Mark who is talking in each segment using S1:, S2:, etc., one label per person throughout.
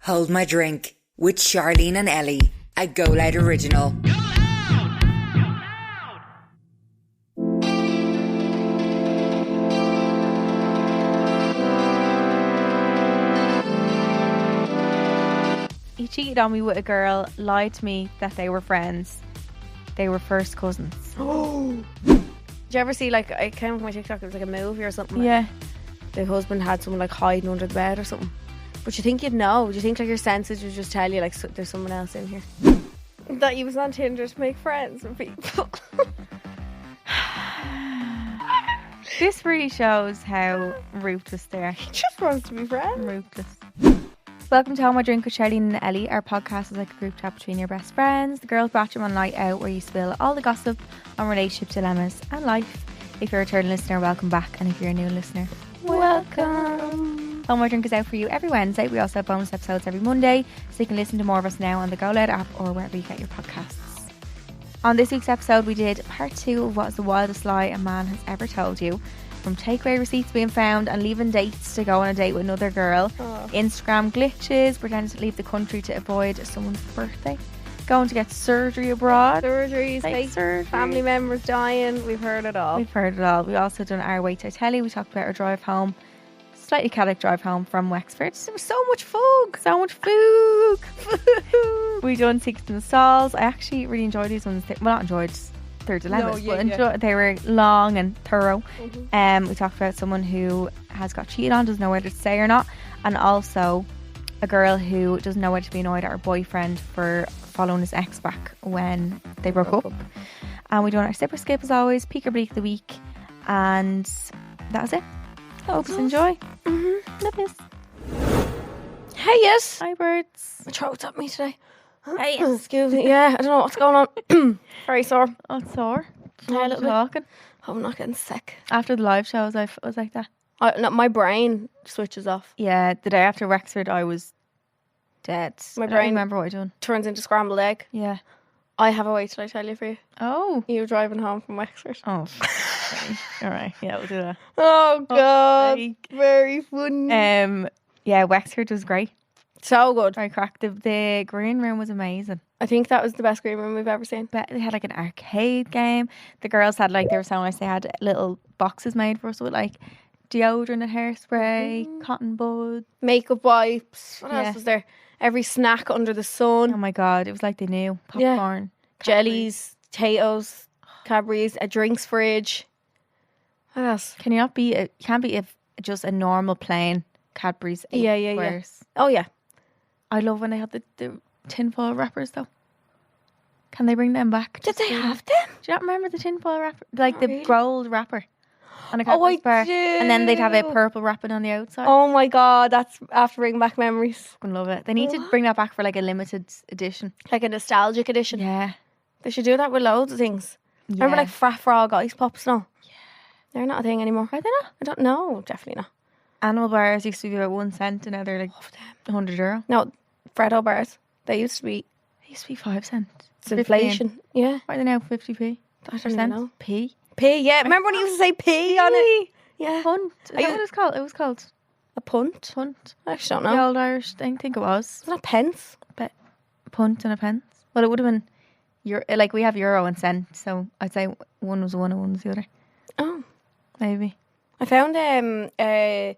S1: Hold My Drink with Charlene and Ellie, a GoLoud original.
S2: He cheated on me with a girl, lied to me that they were friends. They were first cousins.
S3: Oh. Did you ever see, like, I came up with my TikTok, it was like a movie or something.
S2: Yeah.
S3: The husband had someone like hiding under the bed or something. But you think you'd know. You think like your senses would just tell you like there's someone else in here. That you was on Tinder to make friends with people.
S2: This really shows how ruthless they are.
S3: He just wants to be friends.
S2: Ruthless. Welcome to Hold My Drink with Charlene and Ellie. Our podcast is like a group chat between your best friends. The girls brought you on night out where you spill all the gossip on relationship dilemmas and life. If you're a returning listener, welcome back. And if you're a new listener, welcome. Hold My Drink is out for you every Wednesday. We also have bonus episodes every Monday, so you can listen to more of us now on the GoLoud app or wherever you get your podcasts. On this week's episode, we did part 2 of what is the wildest lie a man has ever told you. From takeaway receipts being found and leaving dates to go on a date with another girl, Instagram glitches, pretending to leave the country to avoid someone's birthday, going to get surgery abroad,
S3: Surgeries,
S2: fake surgery,
S3: family members dying. We've heard it all.
S2: We've heard it all. We also done our way to Italy. We talked about our drive home, slightly chaotic drive home from Wexford.
S3: There was so much fog.
S2: So much food. We done Secrets and Stalls. I actually really enjoyed these ones. Well, not enjoyed, they're dilemmas, they were long and thorough. We talked about someone who has got cheated on, doesn't know whether to say or not, and also a girl who doesn't know whether to be annoyed at her boyfriend for following his ex back when they broke up. And we done our sip or skip as always, peak or bleak of the week, and that was it. Hope you enjoy. Love this.
S3: Hey, yes.
S2: Hi, birds.
S3: My throat's at me today.
S2: Hey, yes.
S3: Excuse me. Yeah, I don't know what's going on. Very sore.
S2: Oh, it's sore.
S3: Yeah, a little bit.
S2: Talking.
S3: I'm not getting sick.
S2: After the live shows, I was like that.
S3: No, my brain switches off.
S2: Yeah, the day after Wexford, I was dead.
S3: My
S2: I don't
S3: brain
S2: remember what I done.
S3: turns into scrambled egg.
S2: Yeah.
S3: I have a wait till I tell you for you.
S2: Oh.
S3: You were driving home from Wexford.
S2: Oh. Okay. All right. Yeah, we'll do that.
S3: Oh God,
S2: Okay.
S3: very funny.
S2: Yeah, Wexford was great.
S3: So good.
S2: Very cracked. The green room was amazing.
S3: I think that was the best green room we've ever seen.
S2: But they had like an arcade game. The girls had like, they were so nice, they had little boxes made for us with like deodorant and hairspray, cotton buds,
S3: Makeup wipes. What
S2: Yeah.
S3: else was there? Every snack under the sun.
S2: oh my god, it was like they knew. Popcorn,
S3: Jellies, potatoes, Cadbury's, a drinks fridge. What else?
S2: Can you not be can't be just a normal plain Cadbury's 8
S3: Yeah.
S2: squares.
S3: Oh yeah.
S2: I love when they had the tinfoil wrappers though. Can they bring them back?
S3: Did they have them?
S2: Do you not remember the tinfoil wrapper? Like
S3: Not
S2: the
S3: really.
S2: gold wrapper on a
S3: Oh,
S2: Cadbury's
S3: I
S2: bar.
S3: do.
S2: And then they'd have a purple wrapping on the outside.
S3: Oh my God, that's after bringing back memories.
S2: Fucking love it. They need to bring that back for like a limited edition.
S3: Like a nostalgic edition.
S2: Yeah.
S3: They should do that with loads of things. Remember like Frat Frog ice pops? No. Yeah. They're not a thing anymore.
S2: Are they not?
S3: I don't know. Definitely not.
S2: Animal bars used to be about 1 cent and now they're like €100.
S3: No, Freddo bars. They used to be.
S2: They used to be 5 cents.
S3: It's inflation. Yeah.
S2: Why are they now 50p?
S3: I don't even know.
S2: P.
S3: P, yeah. Remember when you used to say P on it? Yeah.
S2: Punt. Is that what it was called? It was called
S3: A punt?
S2: punt.
S3: I actually
S2: The
S3: don't know.
S2: old Irish thing. I think it was.
S3: It's not pence.
S2: But punt and a pence. Well, it would have been euro. Like we have euro and cent, so I'd say one was one and one was the other.
S3: Oh.
S2: Maybe.
S3: I found a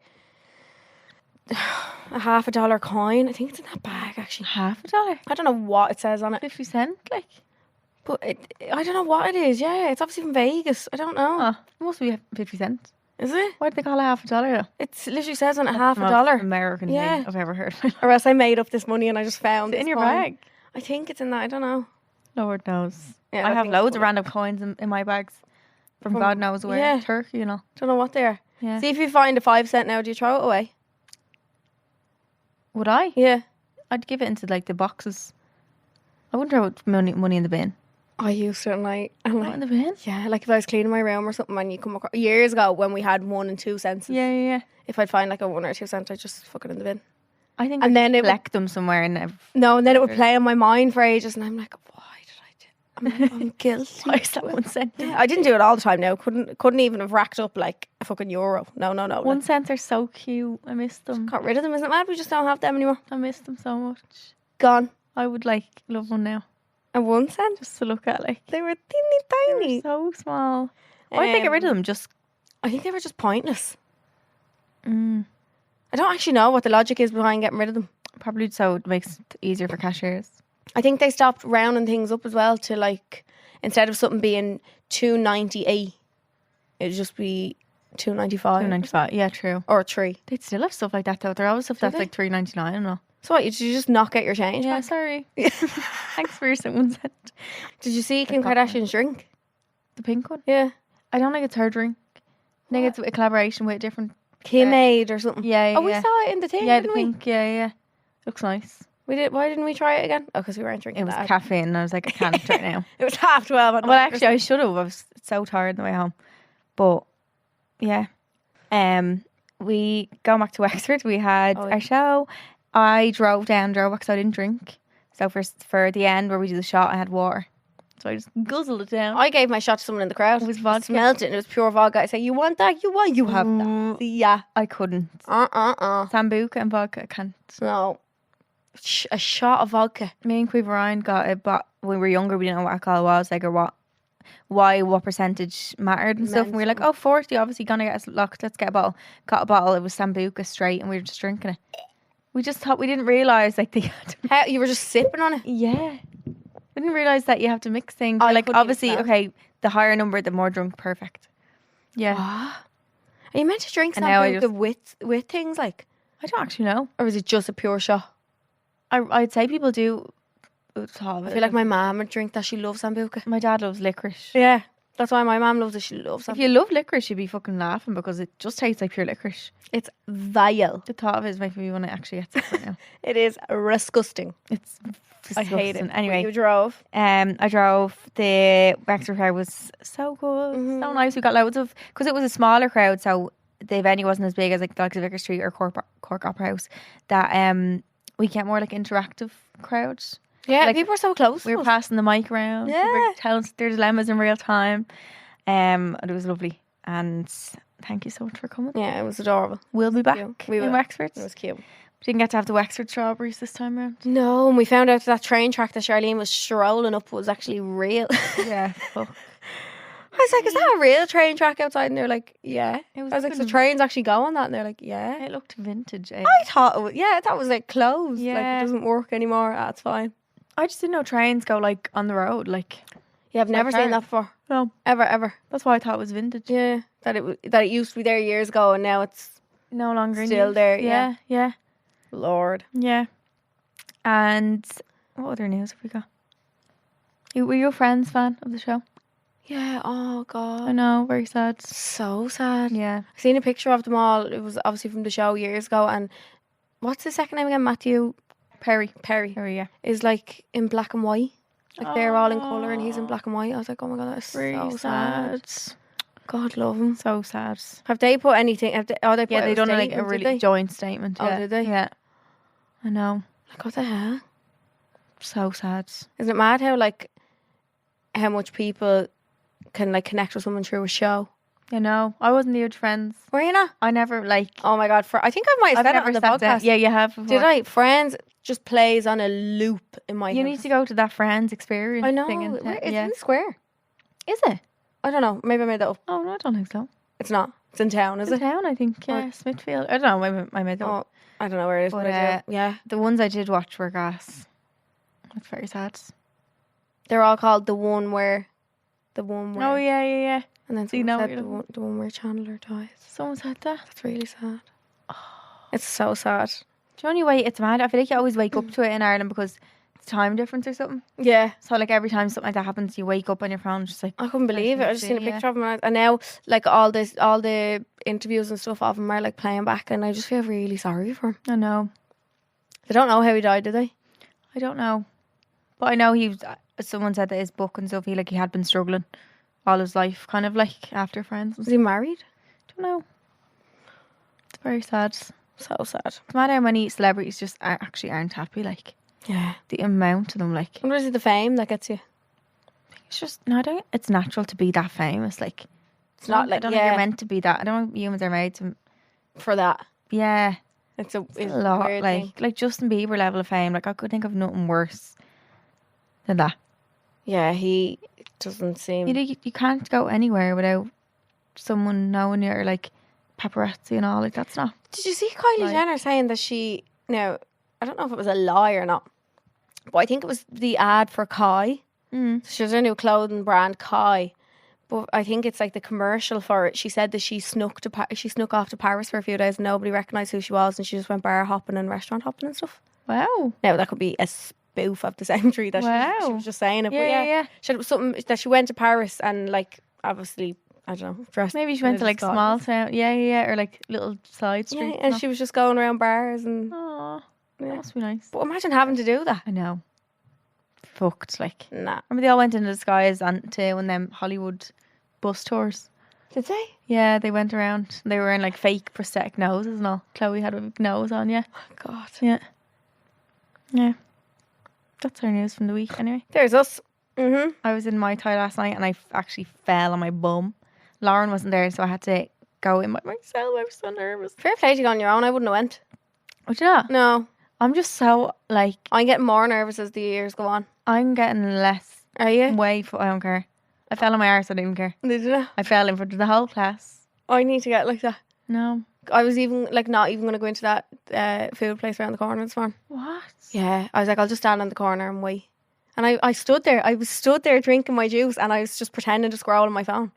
S3: $50 coin. I think it's in that bag actually.
S2: $50.
S3: I don't know what it says on it.
S2: 50 cent, like.
S3: But I don't know what it is. Yeah, it's obviously from Vegas. I don't know.
S2: Oh, it must be 50 cents.
S3: Is it?
S2: Why do they call it $50 though?
S3: It literally says on it
S2: That's the most
S3: $50.
S2: American
S3: Yeah.
S2: thing I've ever heard.
S3: Or else I made up this money and I just found
S2: Is it
S3: this
S2: in your
S3: coin.
S2: bag?
S3: I think it's in that. I don't know.
S2: Lord knows.
S3: Yeah,
S2: I have
S3: think
S2: loads
S3: so.
S2: of random coins in my bags from God knows where.
S3: yeah.
S2: Turkey, you know.
S3: Don't know what they are.
S2: Yeah.
S3: See if you find a 5 cent now, do you throw it away?
S2: Would I?
S3: Yeah.
S2: I'd give it into like the boxes. I wouldn't throw money in the bin.
S3: I used to, and I
S2: Not in the bin?
S3: yeah, like if I was cleaning my room or something and you come across, years ago when we had 1 and 2 cents,
S2: Yeah.
S3: if I'd find like a 1 or 2 cent, I'd just fuck it in the bin.
S2: I think
S3: And
S2: I'd
S3: then it would-
S2: collect them somewhere and
S3: No, and then it would play on my mind for ages and I'm like, why did I do? I'm guilty.
S2: Twice that 1 cent.
S3: Yeah, I didn't do it all the time now. Couldn't even have racked up like a fucking euro. No.
S2: 1 cents are so cute. I miss them.
S3: Got rid of them, isn't it mad? We just don't have them anymore.
S2: I miss them so much.
S3: Gone.
S2: I would love one now.
S3: A 1 cent?
S2: Just to look at
S3: They were teeny tiny.
S2: so small. Why'd they get rid of them? Just
S3: I think they were just pointless.
S2: mm,
S3: I don't actually know what the logic is behind getting rid of them.
S2: probably so it makes it easier for cashiers.
S3: I think they stopped rounding things up as well to like, instead of something being 2.98, it'd just be 2.95.
S2: $2.95. Yeah, true.
S3: Or 3.
S2: They'd still have stuff like that though. They're always stuff that's
S3: they?
S2: like $3.99 and all.
S3: So what, did you just not get your change
S2: Yeah,
S3: back?
S2: sorry. Thanks for your 1 cent.
S3: Did you see Kim
S2: got one.
S3: Kardashian's drink?
S2: The pink one.
S3: Yeah.
S2: I don't think it's her drink. I think it's a collaboration with a different.
S3: Kim made or something.
S2: Yeah,
S3: Oh, we
S2: yeah.
S3: saw it in the thing,
S2: Yeah, the
S3: didn't we?
S2: pink. Yeah. Looks nice.
S3: We did. Why didn't we try it again? Oh, because we weren't drinking
S2: It was
S3: that.
S2: caffeine, and I was like, I can't right now.
S3: It was 12:30.
S2: Well, actually, I should have. I was so tired on the way home. But yeah, we going back to Wexford. We had
S3: Oh, yeah.
S2: our show. I drove back because I didn't drink. So for the end where we do the shot, I had water. So I just guzzled it down.
S3: I gave my shot to someone in the crowd.
S2: It was
S3: I
S2: vodka.
S3: smelled it and it was pure vodka. I said, you want that? You have that. Yeah.
S2: I couldn't. Sambuca and vodka, I can't.
S3: No. A shot of vodka.
S2: Me and Quiver Ryan got it, but when we were younger, we didn't know what alcohol was, like, or what percentage mattered and stuff. And we were like, oh, 40, obviously gonna get us locked. Let's get a bottle. Got a bottle. It was Sambuca straight, and we were just drinking it. We just thought, we didn't realise like they had to.
S3: How, you were just sipping on it?
S2: Yeah, we didn't realise that you have to mix things.
S3: I
S2: Like
S3: couldn't
S2: obviously,
S3: even
S2: okay, the higher number, the more drunk. Perfect. Yeah,
S3: Are you meant to drink
S2: And now I
S3: Sambuca with things like?
S2: I don't actually know.
S3: Or is it just a pure shot?
S2: I'd say people do.
S3: I feel like my mum would drink that. She loves Sambuca.
S2: My dad loves licorice.
S3: Yeah. That's why my mum loves it. She loves
S2: If
S3: Sambuca.
S2: you love licorice, you'd be fucking laughing because it just tastes like pure licorice.
S3: It's vile.
S2: The thought of it is making me want to actually get sick right now.
S3: It is disgusting.
S2: It's
S3: I
S2: disgusting.
S3: hate it.
S2: Anyway,
S3: You drove.
S2: I drove. The Wexford crowd was so good, so nice. We got loads of, because it was a smaller crowd, so the venue wasn't as big as like the likes of Vicar Street or Cork Opera House. That we get more like interactive crowds.
S3: Yeah,
S2: Like,
S3: people were so close.
S2: We were passing the mic around.
S3: Yeah.
S2: We were telling their dilemmas in real time. And it was lovely. And thank you so much for coming.
S3: Yeah, it was adorable.
S2: We'll be back
S3: We
S2: in
S3: will.
S2: Wexford.
S3: It was cute.
S2: We didn't get to have the Wexford strawberries this time around.
S3: No, and we found out that train track that Charlene was strolling up was actually real.
S2: Yeah, fuck.
S3: I was like, is that a real train track outside? And they're like, yeah.
S2: It was
S3: I was like, so
S2: looking-
S3: trains actually go on that? And they're like, yeah.
S2: It looked vintage.
S3: I thought it was, yeah, I thought it was like closed. Like
S2: Yeah.
S3: it doesn't work anymore. That's fine.
S2: I just didn't know trains go like on the road. Like,
S3: Yeah, I've never
S2: like
S3: seen
S2: her.
S3: that before.
S2: no,
S3: Ever.
S2: that's why I thought it was vintage.
S3: Yeah. That it used to be there years ago and now it's
S2: No longer in
S3: Still
S2: use.
S3: there,
S2: Yeah, yeah,
S3: Lord.
S2: yeah. And what other news have we got? Were you a Friends fan of the show?
S3: Yeah, oh
S2: I
S3: God.
S2: know, very sad.
S3: So sad.
S2: Yeah.
S3: I seen a picture of them all. It was obviously from the show years ago. And what's his second name again? Matthew
S2: Perry.
S3: Perry.
S2: Yeah.
S3: Is like in black and white. Like they're all in colour and he's in black and white. I was like, oh my God, that is
S2: Really
S3: so sad.
S2: sad.
S3: God love him.
S2: So sad.
S3: Have they put anything? They put
S2: Yeah,
S3: out
S2: they done like a
S3: statement, did
S2: really
S3: they?
S2: joint statement.
S3: Oh,
S2: Yeah.
S3: did they?
S2: Yeah. I know.
S3: Like, what the hell?
S2: So sad.
S3: Isn't it mad how much people can like connect with someone through a show?
S2: I know. I wasn't huge Friends.
S3: Were you not?
S2: I never like.
S3: Oh my God! I think I might have
S2: I've
S3: said it
S2: never
S3: on the
S2: sat down.
S3: podcast.
S2: Yeah, you have. Before.
S3: Did I? Friends just plays on a loop in my
S2: You
S3: house.
S2: need to go to that Friends experience.
S3: I know.
S2: Thing in
S3: Where- it's
S2: yeah.
S3: in the square.
S2: Is it?
S3: I don't know. Maybe I made that up.
S2: Oh no, I don't think so.
S3: It's not. It's in town, is
S2: It's in
S3: it?
S2: town, I think. Yeah, Smithfield. I don't know. Maybe I made that up.
S3: Oh, I don't know where it is, but,
S2: But,
S3: I do. Yeah.
S2: The ones I did watch were gas. That's very sad.
S3: They're all called the one where.
S2: Oh yeah.
S3: And then
S2: So you
S3: someone
S2: know
S3: said
S2: what you're
S3: the one where Chandler dies.
S2: Someone said that.
S3: That's really sad. It's so sad.
S2: Do you only wait? It's mad. I feel like you always wake up to it in Ireland because it's time difference or something.
S3: Yeah.
S2: So like every time something like that happens, you wake up on your phone just like.
S3: I couldn't believe it. I just seen a
S2: Yeah.
S3: picture of him, and now like all the interviews and stuff of him are like playing back, and I just feel really sorry for him.
S2: I know.
S3: They don't know how he died, do they?
S2: I don't know, but I know he was. Someone said that his book and stuff. He had been struggling all his life, kind of like after Friends.
S3: Was he married?
S2: Don't know. It's very sad.
S3: So sad.
S2: It's mad how many celebrities just actually aren't happy. Like
S3: Yeah.
S2: the amount of them. Like
S3: What is it? The fame that gets you?
S2: It's just no, I don't. It's natural to be that famous. Like
S3: It's not
S2: I
S3: like
S2: don't think you're meant to be that. I don't think humans are made to.
S3: for that.
S2: Yeah,
S3: It's
S2: a lot.
S3: weird thing.
S2: Like Justin Bieber level of fame. Like I could think of nothing worse than that.
S3: Yeah, he doesn't seem.
S2: You can't go anywhere without someone knowing you or like paparazzi and all. Like that's not.
S3: Did you see Kylie Jenner saying that she? Now, I don't know if it was a lie or not, but I think it was the ad for Kai. She has her new clothing brand, Kai. But I think it's like the commercial for it. She said that she snuck off to Paris for a few days and nobody recognised who she was, and she just went bar hopping and restaurant hopping and stuff.
S2: Wow.
S3: Now that could be a spoof of the century that she was just saying it.
S2: Yeah,
S3: but
S2: yeah.
S3: She said it was something that she went to Paris and like obviously, I don't know, dressed.
S2: Maybe she went to like small town. Yeah, or like little side street.
S3: Yeah, and she was just going around bars and.
S2: Oh, that must be nice.
S3: But imagine having to do that.
S2: I know. Fucked, like.
S3: Nah.
S2: Remember they all went into disguise to one of them Hollywood bus tours.
S3: Did they?
S2: Yeah, they went around. They were wearing like fake prosthetic noses and all. Chloe had a big nose on, yeah.
S3: Oh, God.
S2: Yeah. Yeah. That's our news from the week anyway.
S3: There's us. Mm-hmm.
S2: I was in Muay Thai last night and I actually fell on my bum. Lauren wasn't there, so I had to go in by myself. I was so nervous.
S3: Fair play to go on your own. I wouldn't have went.
S2: Would you not?
S3: No.
S2: I'm just so like...
S3: I'm getting more nervous as the years go on.
S2: I'm getting less.
S3: Are you?
S2: I don't care. I fell on my arse, I didn't even care.
S3: Did you?
S2: I fell in front of the whole class.
S3: I need to get like that.
S2: No.
S3: I was even like not even going to go into that food place around the corner this morning.
S2: What?
S3: Yeah. I was like, I'll just stand on the corner and wait. And I stood there. I was stood there drinking my juice and I was just pretending to scroll on my phone.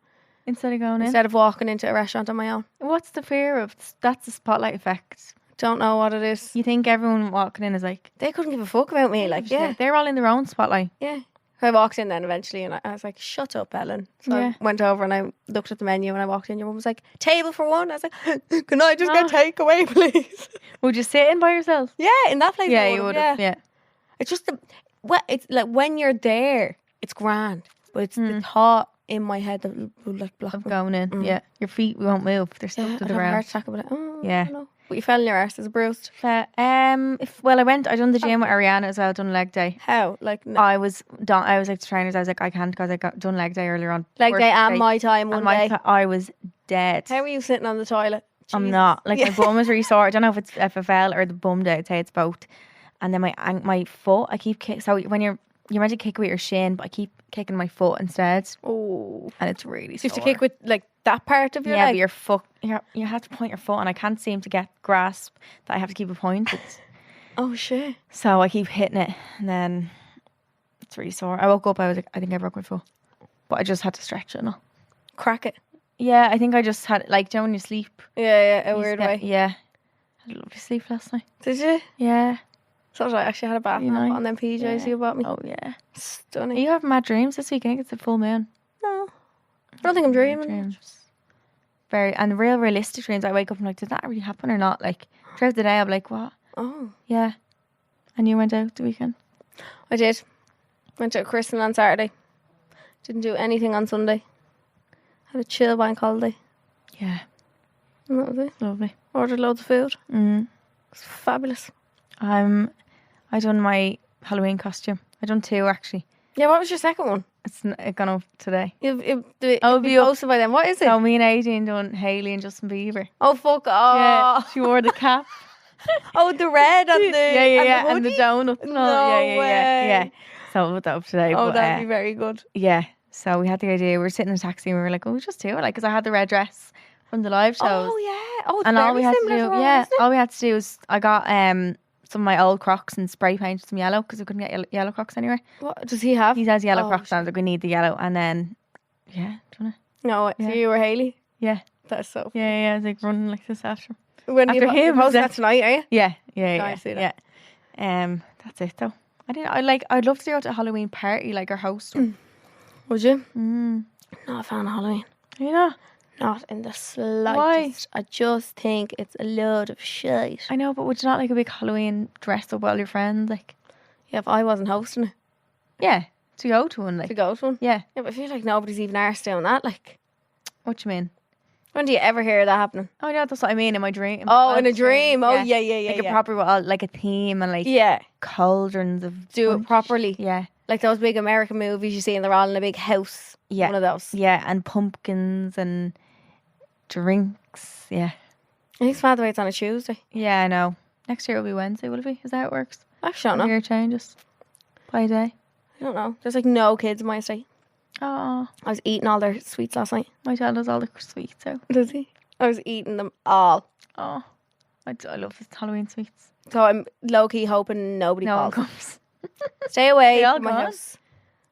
S2: Instead of going in?
S3: Instead of walking into a restaurant on my own.
S2: What's the fear of? That's the spotlight effect.
S3: Don't know what it is.
S2: You think everyone walking in is like...
S3: They couldn't give a fuck about me. Like, yeah.
S2: They're all in their own spotlight.
S3: Yeah. I walked in then eventually and I was like, shut up, Ellen. So I went over and I looked at the menu and I walked in. Your mum was like, table for one. I was like, can I just get takeaway, please?
S2: Would you sit in by yourself?
S3: Yeah, in that place.
S2: Yeah, you would have. Yeah.
S3: It's just, it's like when you're there, it's grand. But it's the thought in my head that will like block
S2: Of
S3: me.
S2: going in. Yeah. Your feet won't move. They're stuck to
S3: I'd
S2: the
S3: have a
S2: ground.
S3: heart attack about it. Oh,
S2: Yeah.
S3: I don't know. But you fell in your arse. Is it bruised?
S2: I done the gym with Ariana as well, done leg day.
S3: How? Like, no.
S2: I was like to trainers, I was like, I can't because I got done leg day earlier on.
S3: Leg
S2: First
S3: day and my time one day.
S2: I was dead.
S3: How are you sitting on the toilet?
S2: I'm
S3: Jesus.
S2: not. Like my bum was really sore. I don't know if I fell or the bum day. I'd say it's both. And then my foot, I keep kicking. So when you're meant to kick with your shin, but I keep kicking my foot instead.
S3: Oh.
S2: And it's really
S3: So you
S2: sore.
S3: have to kick with like that part of your
S2: Yeah,
S3: leg?
S2: but your foot, you have to point your foot, and I can't seem to grasp that I have to keep it pointed.
S3: Oh shit.
S2: So I keep hitting it, and then it's really sore. I woke up, I was like, I think I broke my foot, but I just had to stretch it. No,
S3: Crack it.
S2: yeah, I think I just had like, do you know when you sleep?
S3: Yeah, a
S2: You
S3: weird
S2: just
S3: way.
S2: get- Yeah, had a lovely sleep last night.
S3: Did you?
S2: Yeah.
S3: So I actually had a bath
S2: You
S3: nap
S2: know,
S3: on them PJs you bought me.
S2: Oh yeah.
S3: Stunning.
S2: You have mad dreams this week. I think it's a full moon.
S3: No. I don't think I'm dreaming.
S2: Dreams. Very and realistic dreams. I wake up and I'm like, did that really happen or not? Like throughout the day, I'm like, what?
S3: Oh.
S2: Yeah. And you went out the weekend?
S3: I did. Went to a christening on Saturday. Didn't do anything on Sunday. Had a chill bank holiday.
S2: Yeah.
S3: And that was it.
S2: Lovely.
S3: Ordered loads of food.
S2: Mm.
S3: It's fabulous.
S2: I done my Halloween costume. I done 2 actually.
S3: Yeah, what was your second one?
S2: It's gone up today.
S3: It'll
S2: I'll
S3: be
S2: be up.
S3: posted by then. What is it?
S2: So me and Adrian done Hailey and Justin Bieber.
S3: Oh, fuck off.
S2: Yeah, she wore the cap.
S3: Oh, the red and the
S2: yeah,
S3: and
S2: and the
S3: hoodie?
S2: donut. And all.
S3: No
S2: yeah. So I put that up today.
S3: Oh,
S2: but,
S3: that'd be very good.
S2: yeah. So we had the idea. We were sitting in a taxi and we were like, oh, we just do it, like, because I had the red dress from the live shows.
S3: Oh, yeah. Oh, it's
S2: And
S3: very
S2: all we had to
S3: similar
S2: do,
S3: ours,
S2: yeah,
S3: isn't it?
S2: all we had to do was I got some of my old Crocs and spray painted some yellow because we couldn't get yellow Crocs anywhere.
S3: What does he have?
S2: He has yellow
S3: Oh,
S2: Crocs, and I was like, we need the yellow, and then do you wanna?
S3: No, so
S2: Yeah.
S3: you were Hailey?
S2: Yeah,
S3: That's so
S2: yeah. I was like running like this after him.
S3: When
S2: After
S3: you
S2: him,
S3: post
S2: was it?
S3: that tonight, are you?
S2: Yeah.
S3: I see that.
S2: Yeah. That's it though. I'd love to go to a Halloween party, like, or host one.
S3: Would you?
S2: Mm.
S3: Not a fan of Halloween.
S2: You know,
S3: Not in the slightest. I just think it's a load of shit.
S2: I know, but would you not like a big Halloween dress up with all your friends, like?
S3: Yeah, if I wasn't hosting it,
S2: Yeah, to go to one,
S3: to
S2: like.
S3: go to one.
S2: Yeah.
S3: Yeah, but I feel like nobody's even arsed doing that. Like,
S2: What you mean?
S3: when do you ever hear that happening?
S2: Oh yeah, that's what I mean in my dream.
S3: Oh, in a dream. Oh, yeah.
S2: Like a proper, like a theme and like
S3: Yeah,
S2: cauldrons of
S3: do it
S2: punch.
S3: properly.
S2: Yeah,
S3: Like those big American movies you see, and they're all in a big house.
S2: Yeah.
S3: One of those.
S2: Yeah, and pumpkins and drinks. Yeah.
S3: I think it's mad the way it's on a Tuesday.
S2: Yeah, I know. Next year will be Wednesday, will it be? Is that how it works?
S3: Actually, I don't know.
S2: Year changes by a day.
S3: I don't know. There's like no kids in my estate.
S2: Oh,
S3: I was eating all their sweets last night.
S2: my dad does all the sweets out.
S3: Does he? I was eating them all.
S2: Oh, I love this Halloween sweets.
S3: So I'm low-key hoping nobody
S2: No one
S3: calls.
S2: comes.
S3: Stay away
S2: They all
S3: from my
S2: gone?
S3: house.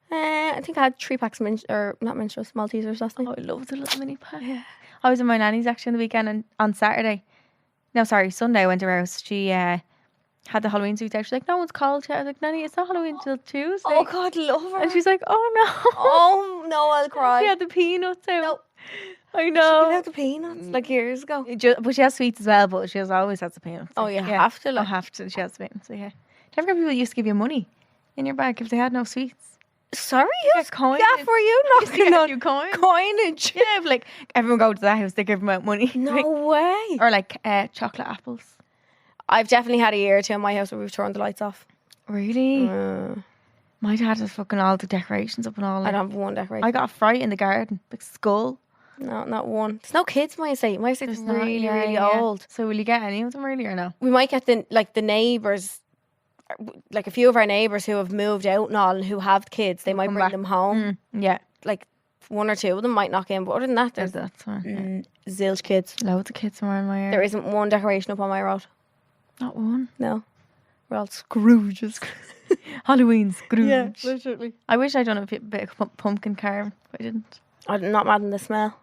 S3: I think I had 3 packs of Maltesers last night.
S2: Oh, I love the little mini pack. Yeah. I was in my nanny's actually on the weekend, and on Saturday. No, sorry, Sunday I went to her house. She had the Halloween sweets out. She's like, no one's called yet. I was like, Nanny, it's not Halloween till Tuesday.
S3: Oh God, love her.
S2: And she's like, oh no.
S3: oh no, I'll cry.
S2: She had the peanuts out.
S3: No.
S2: I
S3: She
S2: know.
S3: had the peanuts like years ago.
S2: But she has sweets as well, but she always has the peanuts.
S3: Oh, you have to,
S2: I
S3: like.
S2: have to. She has the peanuts, so yeah. Do you ever get people that used to give you money in your bag if they had no sweets?
S3: Sorry, who's
S2: coinage.
S3: that for you? Knocking
S2: Yeah,
S3: on
S2: you coins.
S3: coinage.
S2: Yeah, but like everyone go to that house, they give them out money.
S3: No
S2: Like,
S3: way.
S2: or like chocolate apples.
S3: I've definitely had a year or two in my house where we've turned the lights off.
S2: Really? My dad has fucking all the decorations up and all.
S3: I
S2: Like,
S3: don't have one decoration.
S2: I got a fright in the garden, like skull.
S3: No, not one. There's no kids in my estate. My estate's
S2: There's not-
S3: really,
S2: yeah,
S3: really
S2: yeah.
S3: old.
S2: So will you get any of them really or no?
S3: We might get the neighbours, like a few of our neighbours who have moved out and all and who have kids. They might
S2: Come
S3: bring
S2: back.
S3: them home.
S2: Yeah,
S3: Like 1 or 2 of them might knock in, but other than that, there's
S2: that's fine.
S3: zilch kids.
S2: Loads of kids somewhere in my area.
S3: There isn't one decoration up on my road.
S2: Not one.
S3: No, we're all Scrooges.
S2: Halloween Scrooge.
S3: literally.
S2: I wish I'd done a bit of pumpkin carving, but I didn't.
S3: I'm not mad in the smell.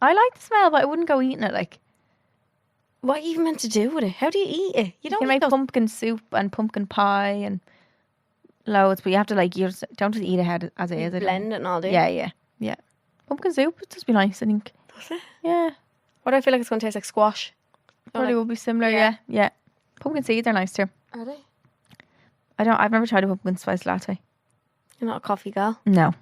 S2: I like the smell, but I wouldn't go eating it. Like,
S3: What are you even meant to do with it? How do you eat it? You
S2: you
S3: don't
S2: can
S3: eat
S2: make
S3: those.
S2: pumpkin soup and pumpkin pie and loads, but you have to like you don't just eat it as it is. I don't
S3: Blend it and all, do you?
S2: Yeah. Pumpkin soup would just be nice, I think.
S3: Does it?
S2: Yeah,
S3: What do I feel like it's going to taste like? Squash.
S2: probably
S3: like-
S2: would be similar.
S3: yeah.
S2: Yeah. Pumpkin seeds are nice too.
S3: Are they?
S2: I've never tried a pumpkin spice latte.
S3: You're not a coffee girl.
S2: No,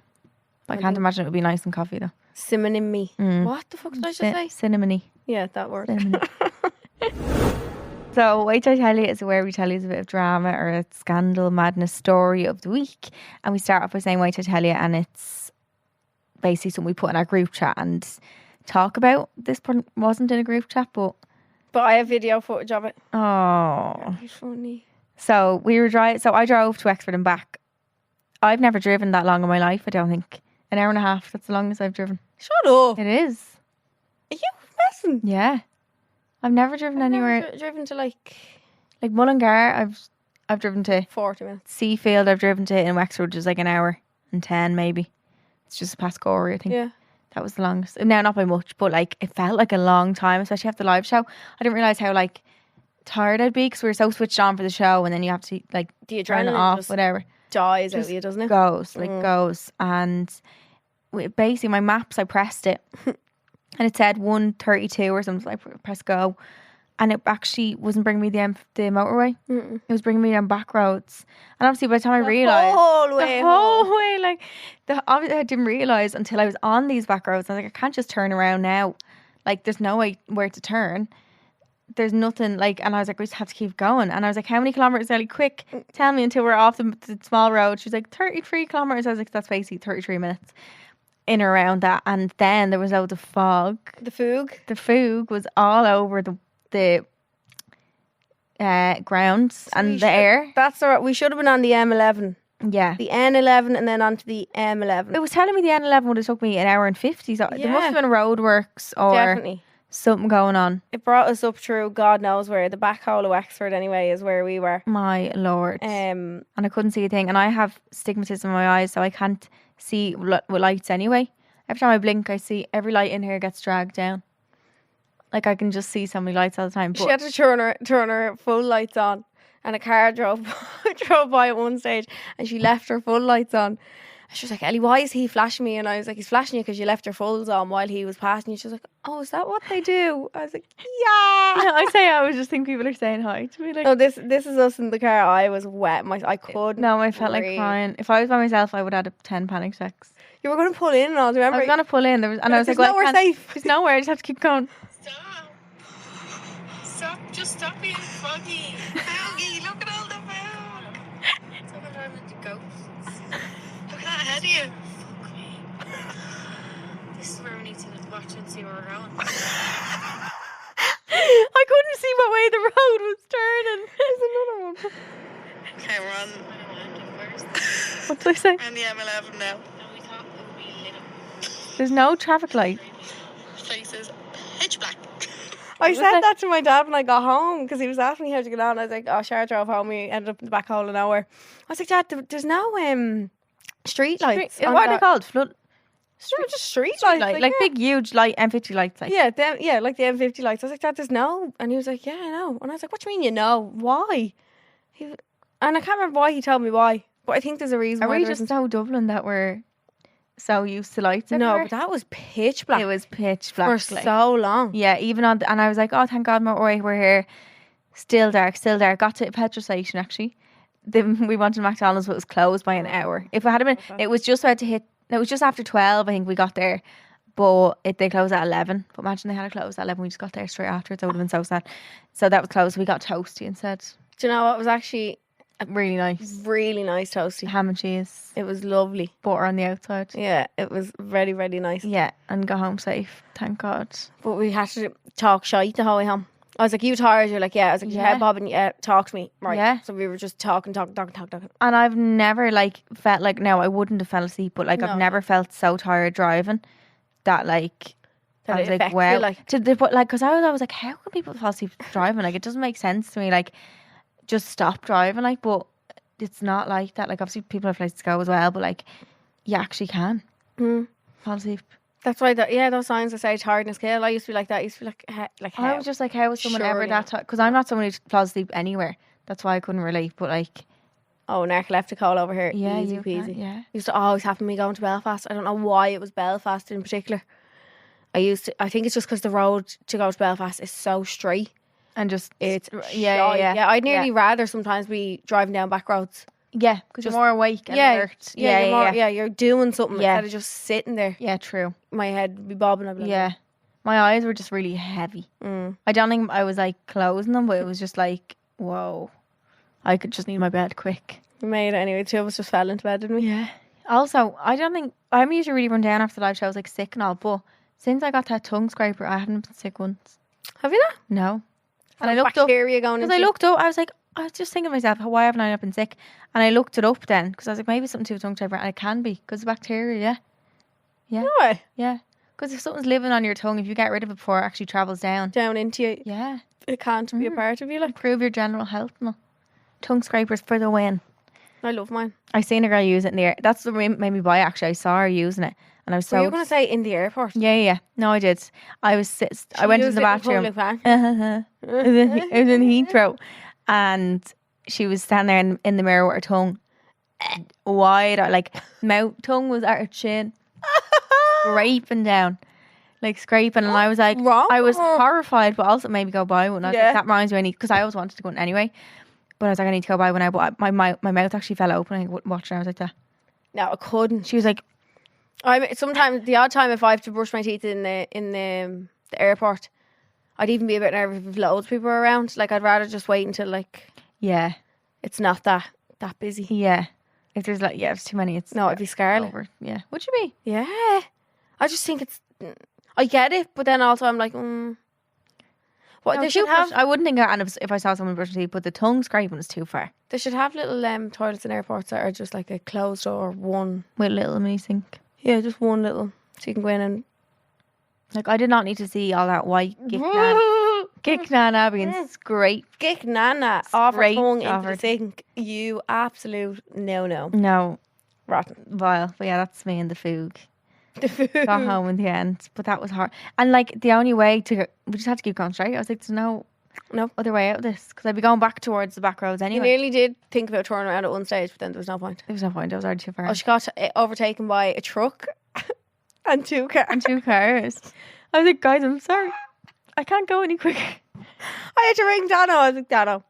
S2: but I
S3: I
S2: can't
S3: do.
S2: imagine it would be nice in coffee though.
S3: Cinnamon me.
S2: Mm.
S3: What the fuck did I just say?
S2: Cinnamony.
S3: Yeah, that word.
S2: Cinnamony. So, Wait Till I Tell You is where we tell you a bit of drama or a scandal, madness story of the week. And we start off by saying Wait Till I Tell You, and it's basically something we put in our group chat and talk about. This part wasn't in a group chat, but
S3: But I have video footage of it.
S2: oh.
S3: It's funny.
S2: So we were so I drove to Wexford and back. I've never driven that long in my life, I don't think. An hour and a half, that's the longest I've driven.
S3: Shut up.
S2: It is.
S3: Are you messing?
S2: Yeah. I've never driven anywhere.
S3: Never driven to like
S2: Like Mullingar, I've driven to
S3: 40 minutes.
S2: Seafield, I've driven to in Wexford, which is like an hour and 10 maybe. It's just past Gorey, I think.
S3: Yeah.
S2: That was the longest. Now, not by much, but like it felt like a long time, especially after the live show. I didn't realise how like tired I'd be because we were so switched on for the show, and then you have to like
S3: The
S2: turn it
S3: adrenaline
S2: off,
S3: just
S2: whatever.
S3: dies out
S2: Just
S3: of you, doesn't it?
S2: Goes, and basically my maps, I pressed it and it said 132 or something. I pressed go, and it actually wasn't bringing me the motorway. It was bringing me down back roads, and obviously by the time I realised
S3: whole way home.
S2: obviously I didn't realise until I was on these back roads. I was like, I can't just turn around now. Like there's no way where to turn. There's nothing like, and I was like, we just have to keep going. And I was like, how many kilometres, Ellie? Quick, tell me until we're off the small road. She's like, 33 kilometres. I was like, that's basically 33 minutes in or around that. And then there was loads of fog.
S3: The foog.
S2: The foog was all over the grounds and the air.
S3: That's all right. We should have been on the M11.
S2: Yeah.
S3: The N11 and then onto the M11.
S2: It was telling me the N11 would have took me an hour and 50. So there must have been roadworks or
S3: Definitely.
S2: something going on.
S3: It brought us up through God knows where. The back hole of Wexford anyway is where we were.
S2: My lord. And I couldn't see a thing. And I have stigmatism in my eyes, so I can't see with lights anyway. Every time I blink, I see every light in here gets dragged down. Like I can just see so many lights all the time.
S3: She
S2: But
S3: had to turn her full lights on, and a car drove by at one stage, and she left her full lights on. And she was like, Ellie, why is he flashing me? And I was like, he's flashing you because you left your fulls on while he was passing you. She was like, oh, is that what they do? I was like, yeah.
S2: I say I was just think people are saying hi to me. Like,
S3: No, this is us in the car. I was wet. I couldn't.
S2: no, I felt like
S3: breathe.
S2: crying. If I was by myself, I would have had 10 panic attacks.
S3: You were going to pull in and all. Do you
S2: I
S3: remember?
S2: was going to pull in, and I was like,
S3: There's
S2: well,
S3: nowhere
S2: I can't,
S3: safe.
S2: There's nowhere, I just have to keep going.
S4: Stop being foggy. Foggy, look at all the food. Someone driving into ghosts. to you. Fuck me. This is where we need to watch and see where we're going.
S2: I couldn't see what way the road was turning. There's another one.
S4: Okay, we're on M11 first.
S2: What did I say?
S4: We're on the M11 now.
S2: No, we thought it would be lit up. There's no traffic light.
S4: Faces pitch black.
S3: I said that to my dad when I got home because he was asking me how to get on. I was like, oh, Shara drove home. We ended up in the back hole of nowhere. I was like, Dad, there's no street lights.
S2: What are they called? Flood.
S3: Just street lights.
S2: Like big, huge light, M50 lights. Like.
S3: Yeah, like the M50 lights. I was like, Dad, there's no. And he was like, yeah, I know. And I was like, what do you mean you know? Why? And I can't remember why he told me why. But I think there's a reason
S2: Are
S3: why
S2: we just so Dublin that we're so used to lights everywhere?
S3: No, but that was pitch black.
S2: It was pitch black.
S3: For so long.
S2: Yeah, even on... And I was like, oh, thank God we're here. Still dark. Got to a petrol station, actually. Then we wanted McDonald's, but it was closed by an hour. If it had been... It was just about to hit... It was just after 12, I think we got there. But they closed at 11. But imagine they had it closed at 11. We just got there straight after. So it would have been so sad. So that was closed. We got toasty instead.
S3: Do you know what was actually...
S2: Really nice.
S3: Really nice toasty.
S2: Ham and cheese.
S3: It was lovely.
S2: Butter on the outside.
S3: Yeah, it was very, very nice.
S2: Yeah, and got home safe. Thank God.
S3: But we had to talk shite the whole way home. I was like, you tired? You're like, yeah. I was like, yeah, Bob, and yeah, talk to me. Right.
S2: Yeah.
S3: So we were just talking.
S2: And I've never felt like, no, I wouldn't have fell asleep, but I've never felt so tired driving that I was like, wow. Because I was always like, how can people fall asleep driving? Like, it doesn't make sense to me. Like, just stop driving, but it's not like that. Like, obviously people have places to go as well, but you actually can fall asleep.
S3: That's why those signs that say tiredness kill. I used to be like that. I used to be like how?
S2: I was just like, how was someone ever that tired? Because I'm not someone who falls asleep anywhere. That's why I couldn't relate. But
S3: narcoleptic call over here.
S2: Yeah,
S3: easy peasy.
S2: Yeah,
S3: used to always happen to me going to Belfast. I don't know why it was Belfast in particular. I think it's just because the road to go to Belfast is so straight. And just it's yeah. I'd nearly rather sometimes be driving down back roads.
S2: Yeah, because you're more awake and alert.
S3: You're doing something instead of just sitting there.
S2: Yeah, true.
S3: My head would be bobbing.
S2: My eyes were just really heavy. I don't think I was closing them, but it was just whoa. I could just need my bed quick.
S3: We made it anyway. Two of us just fell into bed, didn't we?
S2: Yeah. Also, I don't think I'm usually really run down after the live show. I was sick and all, but since I got that tongue scraper, I haven't been sick once.
S3: Have you not?
S2: No.
S3: And I looked up because
S2: I looked up. I was just thinking to myself, why haven't I not been sick? And I looked it up then because I was like, maybe something to do with tongue scraper, and it can be because of bacteria. Yeah.
S3: No way.
S2: Yeah. Because if something's living on your tongue, if you get rid of it before it actually travels down
S3: into you, it can't be a part of you.
S2: Improve your general health. No. Tongue scrapers for the win.
S3: I love mine.
S2: I seen a girl use it in the air. That's what made me buy it, actually. I saw her using it. And I was so...
S3: Were you going to say in the airport?
S2: Yeah. No, I did. I went to the bathroom. It was in Heathrow. And she was standing there in the mirror with her tongue wide. Tongue was at her chin. Scraping down. Scraping. And I was like... I was horrified, but also made me go buy one. I was like, that reminds me, because I always wanted to go in anyway. But I was like, I need to go buy one now. But my mouth actually fell open. I wouldn't watch it. I was like that.
S3: No, I couldn't.
S2: She was like...
S3: sometimes the odd time if I have to brush my teeth in the airport, I'd even be a bit nervous if loads of people are around. I'd rather just wait until it's not that busy.
S2: Yeah, if there's it's too many.
S3: I'd be scared.
S2: Yeah, would you be?
S3: Yeah, I just think I get it, but then also I'm like, What they should have?
S2: I wouldn't think of if I saw someone brushing teeth, but the tongue scraping is too far.
S3: They should have little toilets in airports that are just a closed door one
S2: with a little mini sink.
S3: Yeah, just one little, so you can go in and...
S2: I did not need to see all that white Gicknan being scraped.
S3: Gicknana off her tongue into the sink. You absolute no.
S2: No.
S3: Rotten.
S2: Vile. But yeah, that's me and the foog. Got home in the end. But that was hard. And the only way we just had to keep going straight. I was like, there's no other way out of this. Because I'd be going back towards the back roads anyway.
S3: You nearly did think about turning around at one stage, but then there was no point.
S2: There was no point. I was already too far.
S3: Oh, she got overtaken by a truck and two cars.
S2: I was like, guys, I'm sorry. I can't go any quicker.
S3: I had to ring Dano. I was like, Dano,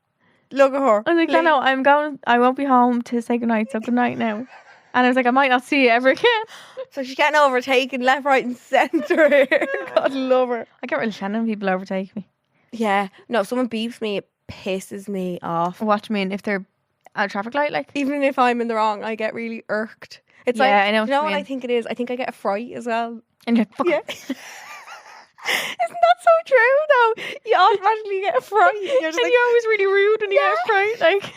S3: look at her.
S2: I was like, Dano, I won't be home to say goodnight, so good night now. And I was like, I might not see you ever again.
S3: So she's getting overtaken left, right and centre here. God love her.
S2: I get really shannon when people overtake me.
S3: Yeah. No, if someone beeps me, it pisses me off.
S2: Watch me, and if they're at a traffic light, like.
S3: Even if I'm in the wrong, I get really irked. It's
S2: Yeah,
S3: like,
S2: I know
S3: you
S2: what
S3: know
S2: you
S3: what I
S2: mean.
S3: think it is? I think I get a fright as well.
S2: And you're like, fuck
S3: Yeah.
S2: off.
S3: Isn't that so true though? You automatically get a fright. You're just
S2: And
S3: like,
S2: you're always really rude when you get a fright, like.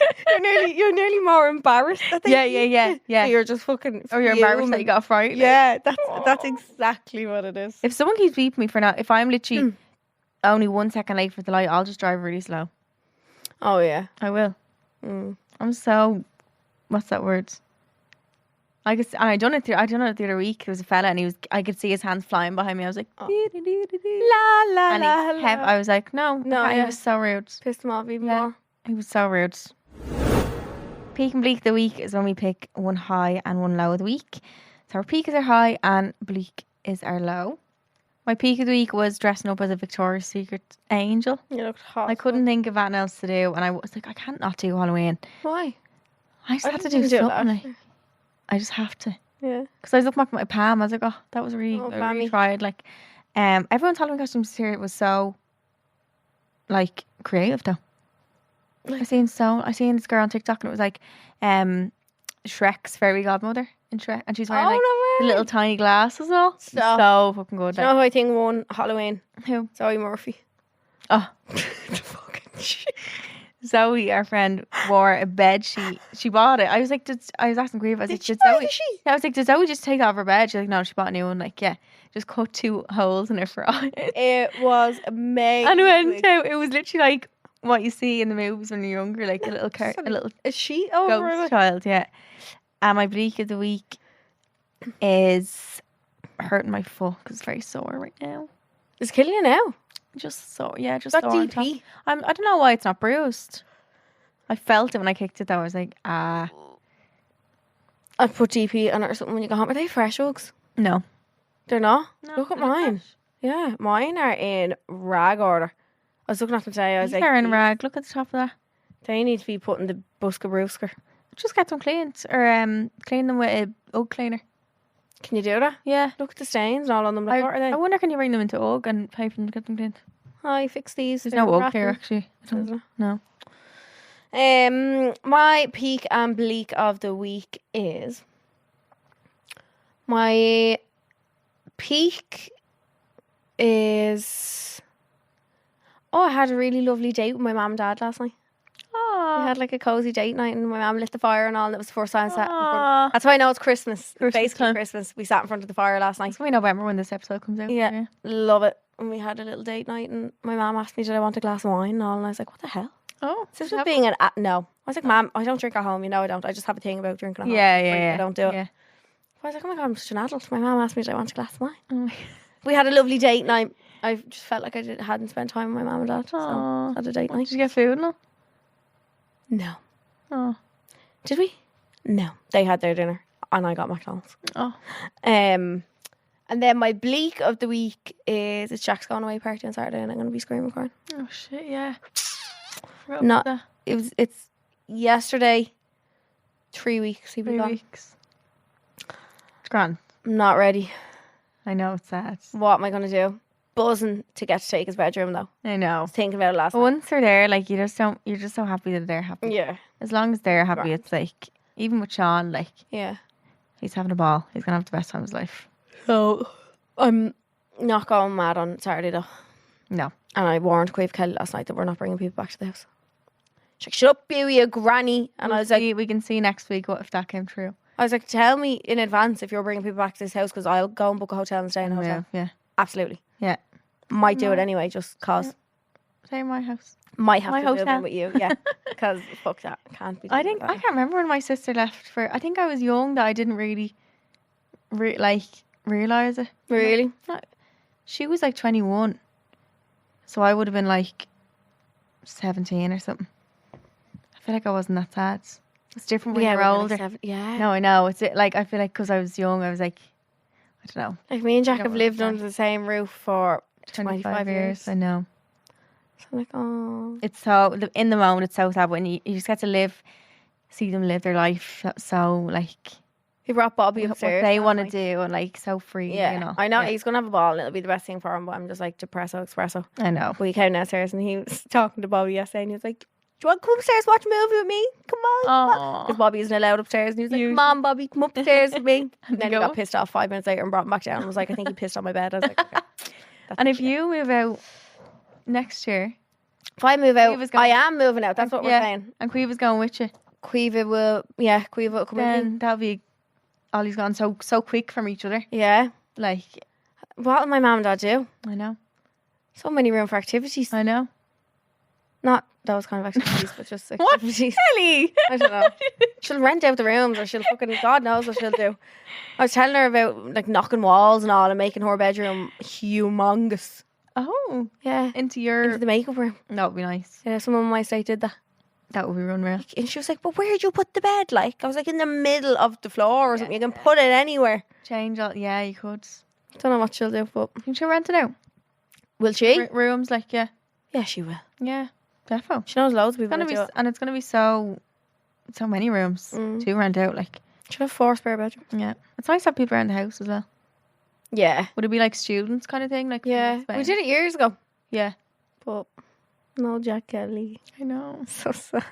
S3: you're nearly more embarrassed that they
S2: Yeah.
S3: So you're just fucking
S2: Or you're embarrassed that
S3: fuming.
S2: you got a fright. like.
S3: Yeah, that's exactly what it is.
S2: If someone keeps beeping me for now, if I'm literally only 1 second late for the light, I'll just drive really slow.
S3: Oh yeah.
S2: I will.
S3: Mm.
S2: I'm so, what's that word? I guess, and I done it the other week. There was a fella, and I could see his hands flying behind me. I was like,
S3: La
S2: and
S3: la la.
S2: I was like, no,
S3: No,
S2: he
S3: yeah.
S2: was so rude.
S3: Pissed him off even
S2: Yeah.
S3: more.
S2: He was so rude. Peak and bleak of the week is when we pick one high and one low of the week. So our peak is our high and bleak is our low. My peak of the week was dressing up as a Victoria's Secret angel.
S3: You looked hot.
S2: I couldn't think of anything else to do, and I was like, I can't not do Halloween.
S3: Why?
S2: I just
S3: I
S2: have to
S3: didn't
S2: do
S3: do it
S2: something.
S3: last
S2: Like, I just have to.
S3: Yeah.
S2: Because I was looking back at my palm, I was like, oh, that was really,
S3: Oh,
S2: I really
S3: Pammy.
S2: tried. Like, everyone's Halloween costumes here was so, like, creative though. I seen this girl on TikTok, and it was like, Shrek's fairy godmother in Shrek, and she's wearing
S3: Oh,
S2: like
S3: no
S2: the
S3: way.
S2: little tiny glasses and all.
S3: Stop.
S2: So fucking good.
S3: Do you
S2: Like,
S3: know who I think won Halloween?
S2: who?
S3: Zoe Murphy.
S2: Oh,
S3: The fucking shit.
S2: Zoe, our friend, wore a bed sheet. She bought it. I was like, I was asking Grieve, I was like, did Zoe? Yeah, I was like, did Zoe just take it off her bed? She's like, no, she bought a new one. Like, yeah, just cut 2 holes in it for eyes.
S3: It was amazing.
S2: And went out. It was literally like what you see in the movies when you're younger, like a little
S3: a sheet over
S2: ghost
S3: it.
S2: child. Yeah. And my bleak of the week is hurting my foot because it's very sore right now.
S3: It's killing you now.
S2: Just sore. Yeah, just
S3: That
S2: sore. on top.
S3: DP.
S2: I don't know why it's not bruised. I felt it when I kicked it though. I was like,
S3: I put DP on it or something when you go home. Are they fresh Uggs?
S2: no.
S3: They're not.
S2: No,
S3: Look at
S2: they're not.
S3: mine. Yeah, mine are in rag order. I was looking at them today. I was like,
S2: They're in rag. Look at the top of that.
S3: they need to be put in the Buska Brewsker.
S2: Just get them cleaned or clean them with a Ugg cleaner.
S3: Can you do that?
S2: Yeah.
S3: Look at the stains and all on them. Like, what are they?
S2: I wonder, can you bring them into Ugg and pay for them to get them cleaned?
S3: I fix these.
S2: There's
S3: They're
S2: no Ugg here
S3: rotten.
S2: actually. I don't
S3: Isn't
S2: know.
S3: My peak and bleak of the week is my peak is I had a really lovely date with my mum and dad last night. We had like a cozy date night, and my mum lit the fire and all. And it was the first time I sat in front.
S2: Aw.
S3: That's why I know it's Christmas. Basically
S2: time.
S3: Christmas. We sat in front of the fire last night.
S2: It's gonna be November when this episode comes out.
S3: Yeah, love it. And we had a little date night, and my mum asked me, did I want a glass of wine and all, and I was like, what the hell?
S2: Oh,
S3: Is this just being an no? I was like, Mum, I don't drink at home. You know I don't. I just have a thing about drinking at home.
S2: yeah.
S3: I don't do it.
S2: Yeah.
S3: I was like, oh my God, I'm such an adult. My mum asked me, did I want a glass of wine?
S2: Oh.
S3: We had a lovely date night. I just felt like hadn't spent time with my mum and dad.
S2: Aw.
S3: So had a date night.
S2: Did you get food? No.
S3: No.
S2: Oh.
S3: Did we? No. They had their dinner and I got McDonald's.
S2: Oh.
S3: And then my bleak of the week is it's Jack's going away party on Saturday, and I'm going to be screaming crying.
S2: Oh shit! Yeah. Forgot
S3: Not-
S2: about
S3: It's yesterday. 3 weeks. He'll
S2: that.
S3: be
S2: 3
S3: gone.
S2: weeks. It's grand.
S3: I'm not ready.
S2: I know it's sad.
S3: What am I going to do? Buzzing to get to take his bedroom though.
S2: I know.
S3: Thinking about it last
S2: But
S3: night.
S2: once they're there, like you're just so happy that they're happy.
S3: Yeah.
S2: As long as they're happy,
S3: Grand.
S2: it's like even with Sean, like
S3: Yeah.
S2: he's having a ball. He's gonna have the best time of his life.
S3: So I'm not going mad on Saturday though.
S2: No.
S3: And I warned Quave Kelly last night that we're not bringing people back to the house. She's like, shut up, you granny. And I was like,
S2: we can see next week what if that came true.
S3: tell me in advance if you're bringing people back to this house because I'll go and book a hotel and stay in a hotel.
S2: Yeah.
S3: Absolutely.
S2: Yeah.
S3: Might do it anyway, just cause.
S2: Stay in my house.
S3: Might have
S2: My
S3: to move
S2: hotel.
S3: in with you, yeah. Because fuck that, can't be.
S2: I
S3: doing
S2: think I
S3: that.
S2: can't remember when my sister left for. I think I was young that I didn't really, realize it.
S3: Really.
S2: She was like 21, so I would have been like 17 or something. I feel like I wasn't that sad. It's different when you're
S3: we're like
S2: older.
S3: yeah.
S2: No, I know. It's like I feel like because I was young, I was like, I don't know,
S3: Like me and Jack
S2: don't
S3: have
S2: wanna
S3: lived
S2: say.
S3: under the same roof for 25 years.
S2: I know.
S3: So I'm like, oh.
S2: It's so in the moment. It's so sad when you just get to see them live their life. So like
S3: He brought Bobby
S2: what
S3: upstairs.
S2: they
S3: last
S2: want to
S3: night.
S2: do and like so free.
S3: Yeah,
S2: you know.
S3: I know
S2: Yeah.
S3: he's gonna have a ball and it'll be the best thing for him. But I'm just like depresso espresso.
S2: I know.
S3: But he came downstairs and he was talking to Bobby yesterday and he was like, you want to come upstairs watch a movie with me? Come on.
S2: Oh.
S3: Because Bobby isn't allowed upstairs. And he was like, come on, Bobby, come upstairs with me. And then he got pissed off 5 minutes later and brought him back down and was like, I think he pissed on my bed. I was like, okay.
S2: And if you move out next year,
S3: If I move out,
S2: Queeva's going-
S3: I am moving out. That's what we're saying.
S2: and Queeva's going with you,
S3: Queeva will come with me.
S2: then that'll be Ollie's gone so quick from each other.
S3: Yeah.
S2: Like,
S3: What will my mum and dad do?
S2: I know.
S3: So many room for activities.
S2: I know.
S3: Not those kind of activities, but just
S2: What?
S3: activities.
S2: Ellie!
S3: I don't know. She'll rent out the rooms or she'll fucking, God knows what she'll do. I was telling her about like knocking walls and all and making her bedroom humongous.
S2: Oh,
S3: Yeah.
S2: into your...
S3: Into the makeup room.
S2: That would be nice.
S3: Yeah, someone on my estate did that.
S2: That would be unreal.
S3: And she was like, but where'd you put the bed? Like, I was like, in the middle of the floor or something. You can put it anywhere.
S2: Change all... Yeah, you could.
S3: Don't know what she'll do, but
S2: Can she rent it out?
S3: will she?
S2: Rooms, like, yeah.
S3: Yeah, she will.
S2: Yeah, defo.
S3: She knows loads of people.
S2: It's
S3: That
S2: gonna
S3: do
S2: be, and it's going to be so many rooms to rent out, like.
S3: it. She'll have 4 spare bedrooms.
S2: Yeah. It's nice to have people around the house as well.
S3: Yeah.
S2: Would it be like students kind of thing? Like,
S3: Yeah. We did it years ago.
S2: Yeah.
S3: But no Jack Kelly.
S2: I know.
S3: So sad.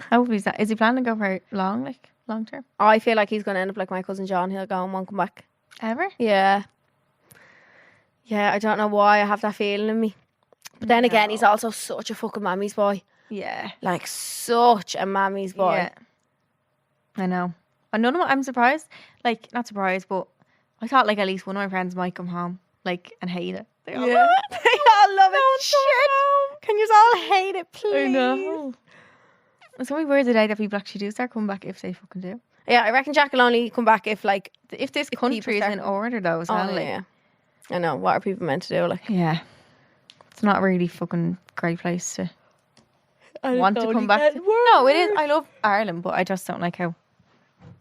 S2: How would be that? Is he planning to go for long, like, long term?
S3: I feel like he's going to end up like my cousin John. He'll go and won't come back.
S2: Ever?
S3: Yeah. Yeah, I don't know why I have that feeling in me. But then again, he's also such a fucking mammy's boy.
S2: Yeah.
S3: Like, such a mammy's boy.
S2: Yeah. I know. And none of my, I'm surprised. Like, not surprised, but I thought like at least one of my friends might come home, like, and hate it. They all
S3: Yeah.
S2: love it.
S3: They all love it. Shit. Can you all hate it, please?
S2: I know. It's only weird the day that people actually do start coming back if they fucking do.
S3: Yeah, I reckon Jack will only come back if, like,
S2: If this
S3: people
S2: country is
S3: start-
S2: in order though as
S3: oh,
S2: well. Like,
S3: yeah. I know. What are people meant to do? Like,
S2: yeah. It's not really fucking great place to want to come back to. No, it is. I love Ireland, but I just don't like how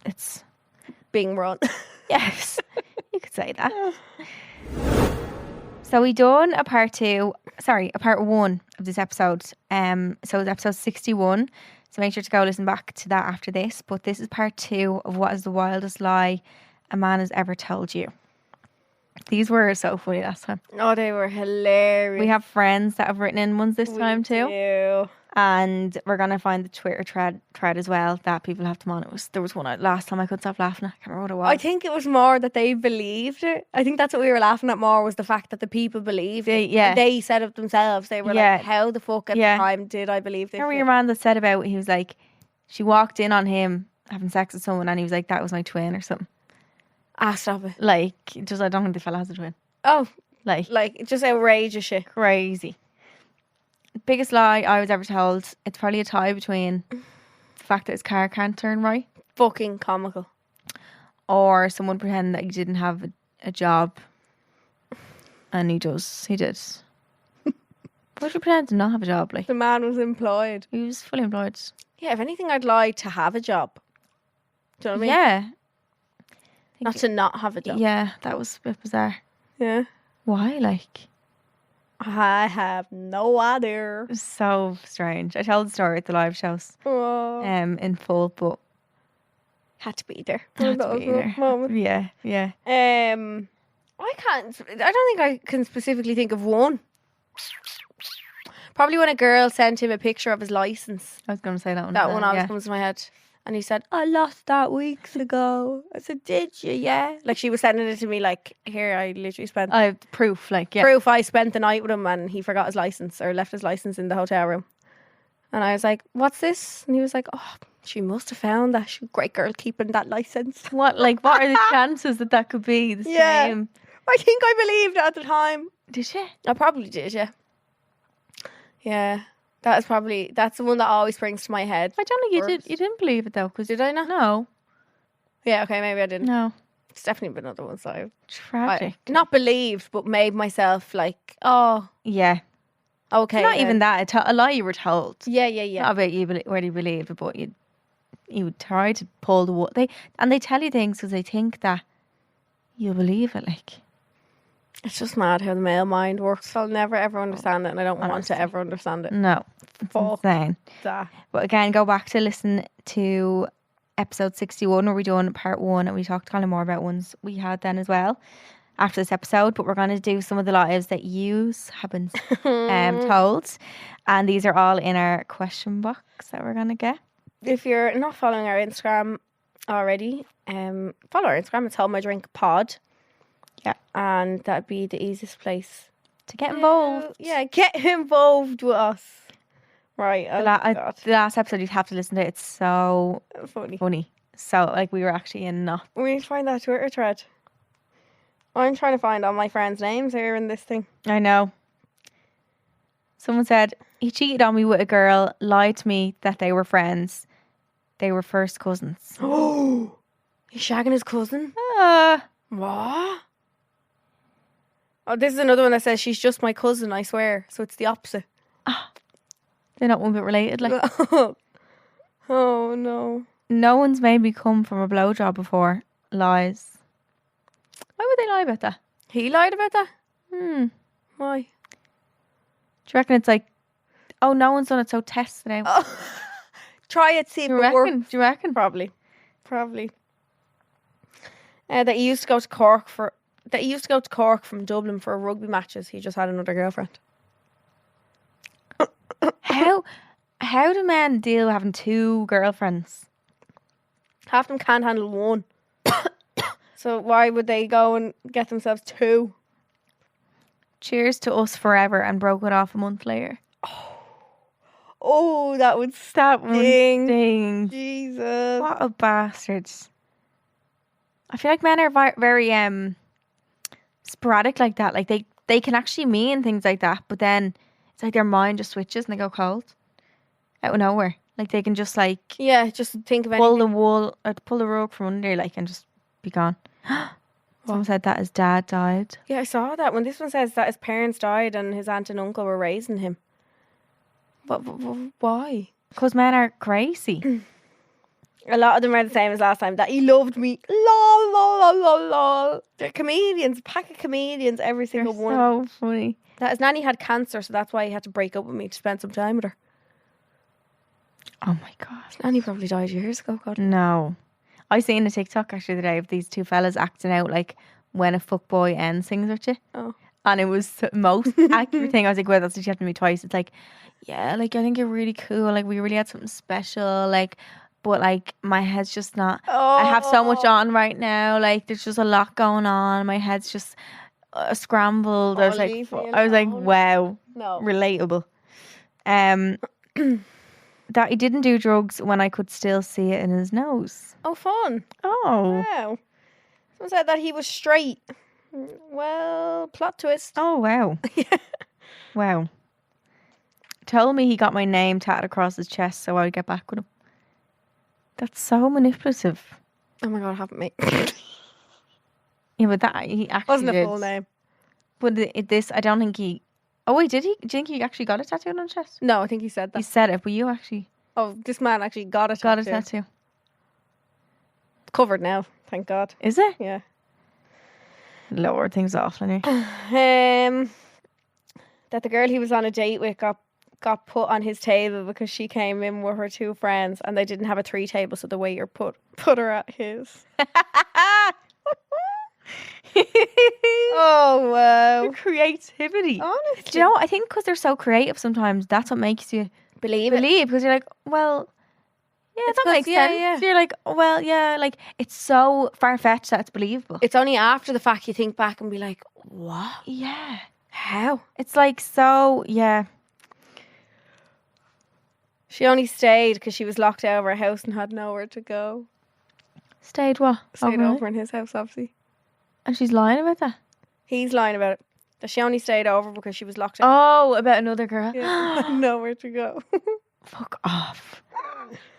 S2: it's...
S3: being run.
S2: Yes, you could say that. So we done a part one of this episode. So it's episode 61. So make sure to go listen back to that after this. But this is part 2 of what is the wildest lie a man has ever told you. These were so funny last time.
S3: Oh, they were hilarious.
S2: We have friends that have written in ones this time too.
S3: do.
S2: And we're gonna find the Twitter thread as well that people have them on. There was one last time I couldn't stop laughing. I can't remember what it was.
S3: I think it was more that they believed it. I think that's what we were laughing at more, was the fact that the people believed it.
S2: Yeah.
S3: And they said it themselves. They were
S2: Yeah.
S3: like, how the fuck at
S2: Yeah.
S3: the time did I believe this?
S2: Remember
S3: shit?
S2: your man that said about, he was like, she walked in on him having sex with someone and he was like, that was my twin or something.
S3: Ah, stop it.
S2: Like, just, I don't think the fella has a twin.
S3: Oh,
S2: Like
S3: just outrageous shit.
S2: crazy. Biggest lie I was ever told. It's probably a tie between the fact that his car can't turn right
S3: Fucking comical.
S2: or someone pretending that he didn't have a job. And he does. He did. Why would you pretend to not have a job? Like,
S3: The man was employed.
S2: he was fully employed.
S3: Yeah, if anything, I'd lie to have a job. Do you know what I mean?
S2: Yeah.
S3: Not to not have a job.
S2: Yeah, that was a bit bizarre.
S3: Yeah.
S2: Why? Like,
S3: I have no idea.
S2: it was so strange. I told the story at the live shows
S3: Oh,
S2: in full, but
S3: had to be there.
S2: had to
S3: That was
S2: be
S3: a
S2: there.
S3: moment.
S2: Yeah.
S3: I don't think I can specifically think of one. Probably when a girl sent him a picture of his license.
S2: I was going to say that one.
S3: That
S2: as
S3: one
S2: well,
S3: always
S2: yeah.
S3: comes to my head. And he said, I lost that weeks ago. I said, did you? Yeah. Like, she was sending it to me like, here, I literally spent
S2: I have proof, like, yeah.
S3: proof I spent the night with him and he forgot his license or left his license in the hotel room. And I was like, what's this? And he was like, oh, she must have found that. She's a great girl keeping that license.
S2: What are the chances that could be the
S3: Yeah.
S2: same?
S3: I think I believed it at the time.
S2: Did you?
S3: I probably did, yeah. Yeah. That's the one that always springs to my head.
S2: I don't think you
S3: Worse.
S2: did. You didn't believe it though, because
S3: Did I not?
S2: no,
S3: Yeah, okay, maybe I didn't.
S2: no,
S3: It's definitely been another one, so I
S2: tragic.
S3: not believed, but made myself like, oh,
S2: Yeah,
S3: okay.
S2: not
S3: then.
S2: even that. A lie you were told.
S3: Yeah, yeah, yeah.
S2: Not about you whether you believed it, but you would try to pull the wood. They tell you things because they think that you believe it. Like,
S3: It's just mad how the male mind works. I'll never ever understand it, and I don't want
S2: Honestly.
S3: to ever understand it.
S2: no, it's
S3: Fuck
S2: insane.
S3: that.
S2: But again, go back to listen to episode 61 where we done part 1 and we talked kind of more about ones we had then as well. after this episode, but we're going to do some of the lives that yous have been told. And these are all in our question box that we're going to get.
S3: If you're not following our Instagram already, follow our Instagram. It's Hold My Drink Pod.
S2: Yeah.
S3: And that'd be the easiest place
S2: To get involved.
S3: Yeah, get involved with us. Right.
S2: The last episode you'd have to listen to. It's so
S3: funny.
S2: So, like, we were actually in not.
S3: We need to find that Twitter thread. I'm trying to find all my friends' names here in this thing.
S2: I know. Someone said, he cheated on me with a girl, lied to me that they were friends. They were first cousins.
S3: Oh, he's shagging his cousin? What? Oh, this is another one that says, she's just my cousin, I swear. So it's the opposite.
S2: They're not one bit related. Like,
S3: oh, no.
S2: No one's made me come from a blowjob before. Lies. Why would they lie about that?
S3: He lied about that? Why?
S2: Do you reckon it's like, oh, no one's done it, so test it out?
S3: Oh. Try it, see if
S2: Do
S3: it
S2: you reckon?
S3: works.
S2: Do you reckon?
S3: Probably. That he used to go to Cork from Dublin for rugby matches. He just had another girlfriend.
S2: How do men deal with having two girlfriends?
S3: Half them can't handle one. So why would they go and get themselves two?
S2: Cheers to us forever and broke it off a month later.
S3: Oh, that would
S2: That one
S3: sting.
S2: stings.
S3: Jesus.
S2: What a bastard. I feel like men are very sporadic like that. Like they can actually mean things like that, but then it's like their mind just switches and they go cold out of nowhere. Like they can just like
S3: Yeah, just think of
S2: pull
S3: anything.
S2: pull the rug from under, like, and just be gone. Someone said that his dad died.
S3: Yeah, I saw that. When this one says that his parents died and his aunt and uncle were raising him. But why?
S2: Because men are crazy.
S3: A lot of them are the same as last time. That he loved me. Lol, lol, lol, lol, lol. They're comedians. Pack of comedians. Every
S2: They're
S3: single one.
S2: so funny.
S3: That his nanny had cancer, so that's why he had to break up with me to spend some time with her.
S2: Oh my god.
S3: His nanny probably died years ago. God.
S2: No. I seen a TikTok actually the day of these two fellas acting out like when a fuckboy ends things with you.
S3: Oh.
S2: And it was the most accurate thing. I was like, well, that's what you have to me twice. It's like, yeah, like, I think you're really cool. Like, we really had something special. Like, but like, my head's just not. I have so much on right now. Like, there's just a lot going on. My head's just scrambled. I was like, wow,
S3: No.
S2: relatable. That he didn't do drugs when I could still see it in his nose.
S3: Oh, fun.
S2: Oh.
S3: Wow. Someone said that he was straight. Well, plot twist.
S2: Oh, wow. Wow. Told me he got my name tatted across his chest so I would get back with him. That's so manipulative.
S3: Oh my god, haven't me.
S2: Yeah, but that he actually
S3: Wasn't a
S2: did.
S3: full name.
S2: But this, I don't think he. Oh wait, did he? Do you think he actually got a tattoo on his chest?
S3: No, I think he said that.
S2: He said it, but you actually
S3: Oh, this man actually got a
S2: got a
S3: tattoo.
S2: tattoo.
S3: Covered now, thank God.
S2: Is it?
S3: Yeah.
S2: Lord, things off, anyway.
S3: That the girl he was on a date with got put on his table because she came in with her two friends and they didn't have a 3 table, so the waiter put her at his. Oh wow.
S2: The creativity.
S3: Honestly.
S2: Do you know what? I think because they're so creative sometimes, that's what makes you
S3: Believe it.
S2: believe. Because you're like, well, yeah,
S3: It's
S2: that
S3: 'cause-
S2: makes
S3: yeah,
S2: sense.
S3: yeah.
S2: You're like, oh, well, yeah, like it's so far-fetched that it's believable.
S3: It's only after the fact you think back and be like, what?
S2: Yeah.
S3: How?
S2: It's like so, yeah.
S3: She only stayed because she was locked out of her house and had nowhere to go.
S2: Stayed what?
S3: Stayed
S2: Overnight?
S3: over in his house, obviously.
S2: And she's lying about that.
S3: He's lying about it. That she only stayed over because she was locked out.
S2: Oh, about another girl.
S3: Yeah. Nowhere to go.
S2: Fuck off.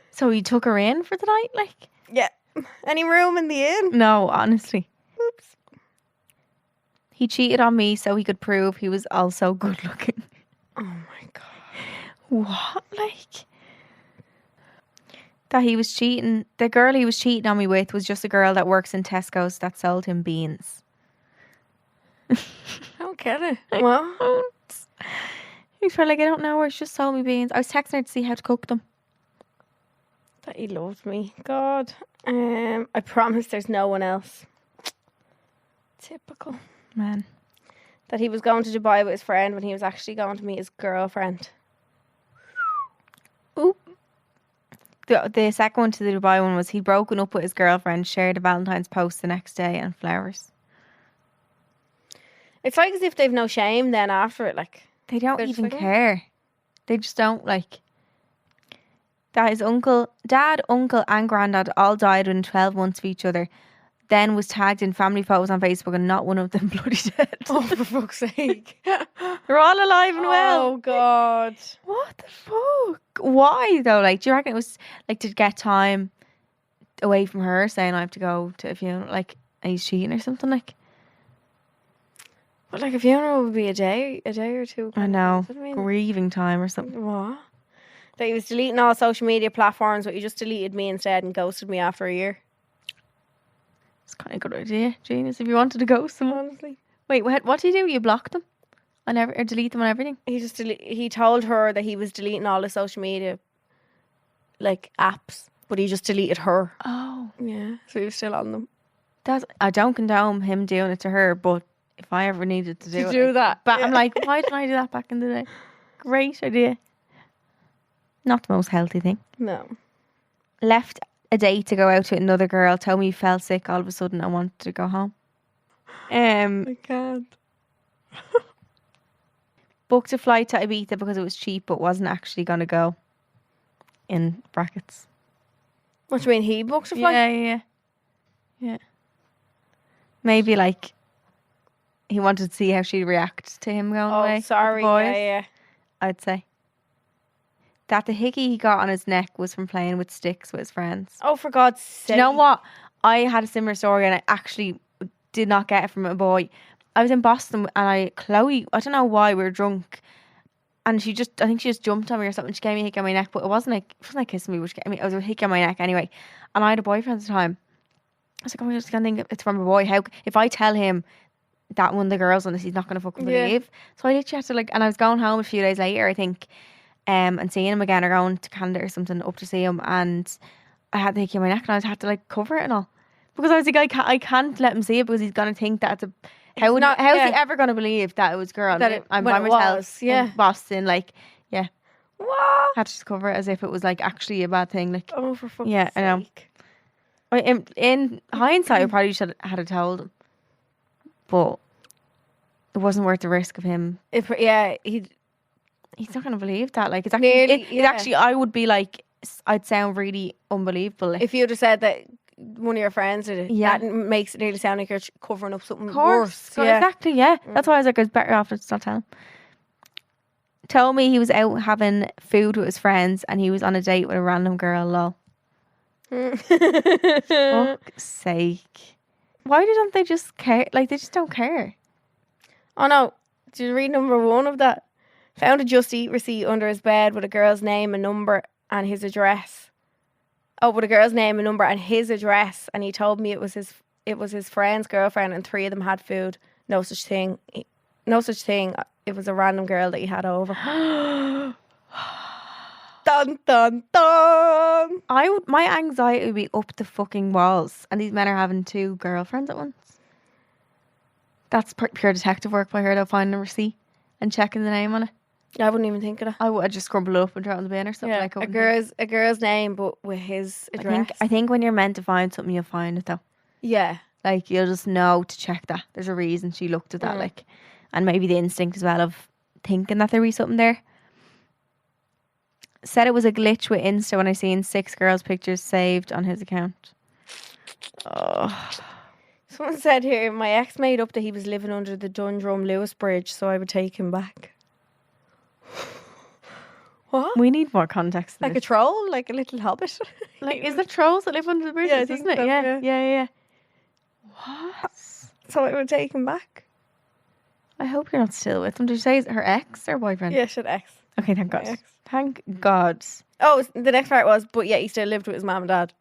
S2: So he took her in for the night, like?
S3: Yeah. Any room in the inn?
S2: No, honestly.
S3: Oops.
S2: He cheated on me so he could prove he was also good looking.
S3: Oh my god.
S2: What? Like? That he was cheating. The girl he was cheating on me with was just a girl that works in Tesco's that sold him beans.
S3: I don't get it. What?
S2: He's probably like, I don't know her. She just sold me beans. I was texting her to see how to cook them.
S3: That he loves me. God. I promise there's no one else. Typical.
S2: Man.
S3: That he was going to Dubai with his friend when he was actually going to meet his girlfriend.
S2: Oop. The second one to the Dubai one was he'd broken up with his girlfriend, shared a Valentine's post the next day and flowers.
S3: It's like as if they've no shame then after it. Like
S2: They don't
S3: they're just
S2: even
S3: like,
S2: care. They just don't like. That his dad, uncle and granddad all died within 12 months of each other. Then was tagged in family photos on Facebook and not one of them bloody dead.
S3: oh, for fuck's sake.
S2: They're all alive and well.
S3: Oh, God.
S2: What the fuck? Why though? Like, do you reckon it was like to get time away from her, saying I have to go to a funeral, like, and he's cheating or something? Like,
S3: But like a funeral would be a day or two.
S2: I know,
S3: What do you mean?
S2: grieving time or something.
S3: What? That he was deleting all social media platforms, but you just deleted me instead and ghosted me after a year.
S2: It's kind of a good idea, genius. If you wanted to ghost someone.
S3: Honestly.
S2: Wait, what do you do? You block them, or delete them on everything?
S3: He told her that he was deleting all the social media, like apps, but he just deleted her.
S2: Oh,
S3: Yeah, so he was still on them.
S2: I don't condone him doing it to her, but if I ever needed to do it,
S3: that,
S2: but I'm like, why didn't I do that back in the day? Great idea. Not the most healthy thing.
S3: no.
S2: Left a date to go out with another girl. Told me he felt sick all of a sudden and wanted to go home.
S3: I can't.
S2: Booked a flight to Ibiza because it was cheap, but wasn't actually going to go. In brackets.
S3: What do you mean? He booked a flight?
S2: Yeah. Maybe like he wanted to see how she'd react to him going away.
S3: Oh,
S2: with
S3: sorry.
S2: the boys,
S3: Yeah.
S2: I'd say. That the hickey he got on his neck was from playing with sticks with his friends.
S3: Oh, for God's sake!
S2: Do you know what? I had a similar story and I actually did not get it from a boy. I was in Boston and Chloe, I don't know why, we were drunk. And I think she just jumped on me or something. She gave me a hickey on my neck, but it wasn't like kissing me, but it was a hickey on my neck anyway. And I had a boyfriend at the time. I was like, oh my God, I just can't think it's from a boy. If I tell him that one of the girls on this, he's not going to fucking believe. So I literally had to and I was going home a few days later, I think, and seeing him again or going to Canada or something up to see him. And I had the hickey on my neck and I had to cover it and all. Because I was like, I can't let him see it because he's going to think that it's a... How's he ever going to believe that it was a girl? I'm by myself in Boston,
S3: What?
S2: had to just cover it as if it was actually a bad thing.
S3: Oh, for fuck's
S2: I know.
S3: sake.
S2: In hindsight, I probably should have told him, but it wasn't worth the risk of him.
S3: He's
S2: He's not going to believe that. It's actually,
S3: Nearly,
S2: it's actually, I would be I'd sound really unbelievable.
S3: If you'd have said that one of your friends did it, that makes it nearly sound like you're covering up something worse.
S2: Exactly, yeah. That's why I was like, I was better off to just not tell him. Told me he was out having food with his friends and he was on a date with a random girl, lol. Fuck's sake. Why don't they just care? They just don't care.
S3: Oh no, did you read number 1 of that? Found a Just Eat receipt under his bed with a girl's name and number and his address. Oh, with a girl's name and number and his address, and he told me it was his friend's girlfriend and 3 of them had food. No such thing. It was a random girl that he had over. Dun dun dun.
S2: My anxiety would be up the fucking walls, and these men are having 2 girlfriends at once. That's pure detective work by her. They'll find a receipt and checking the name on it.
S3: I wouldn't even think of that.
S2: I would just scribble it up and throw it in the bin or something.
S3: A girl's name, but with his address.
S2: I think when you're meant to find something, you'll find it though.
S3: Yeah.
S2: You'll just know to check that. There's a reason she looked at that. And maybe the instinct as well of thinking that there was something there. Said it was a glitch with Insta when I seen 6 girls' pictures saved on his account. Oh.
S3: Someone said here, my ex made up that he was living under the Dundrum Lewis Bridge, so I would take him back. What?
S2: We need more context.
S3: A troll? Like a little hobbit?
S2: Is there trolls that live under the bridges, isn't it?
S3: So,
S2: Yeah. What?
S3: So I would take him back.
S2: I hope you're not still with him. Did you say is it her ex or boyfriend?
S3: Yeah, she had ex.
S2: Okay, thank God.
S3: Ex.
S2: Thank God.
S3: Oh, the next part was, but yeah, he still lived with his mum and dad.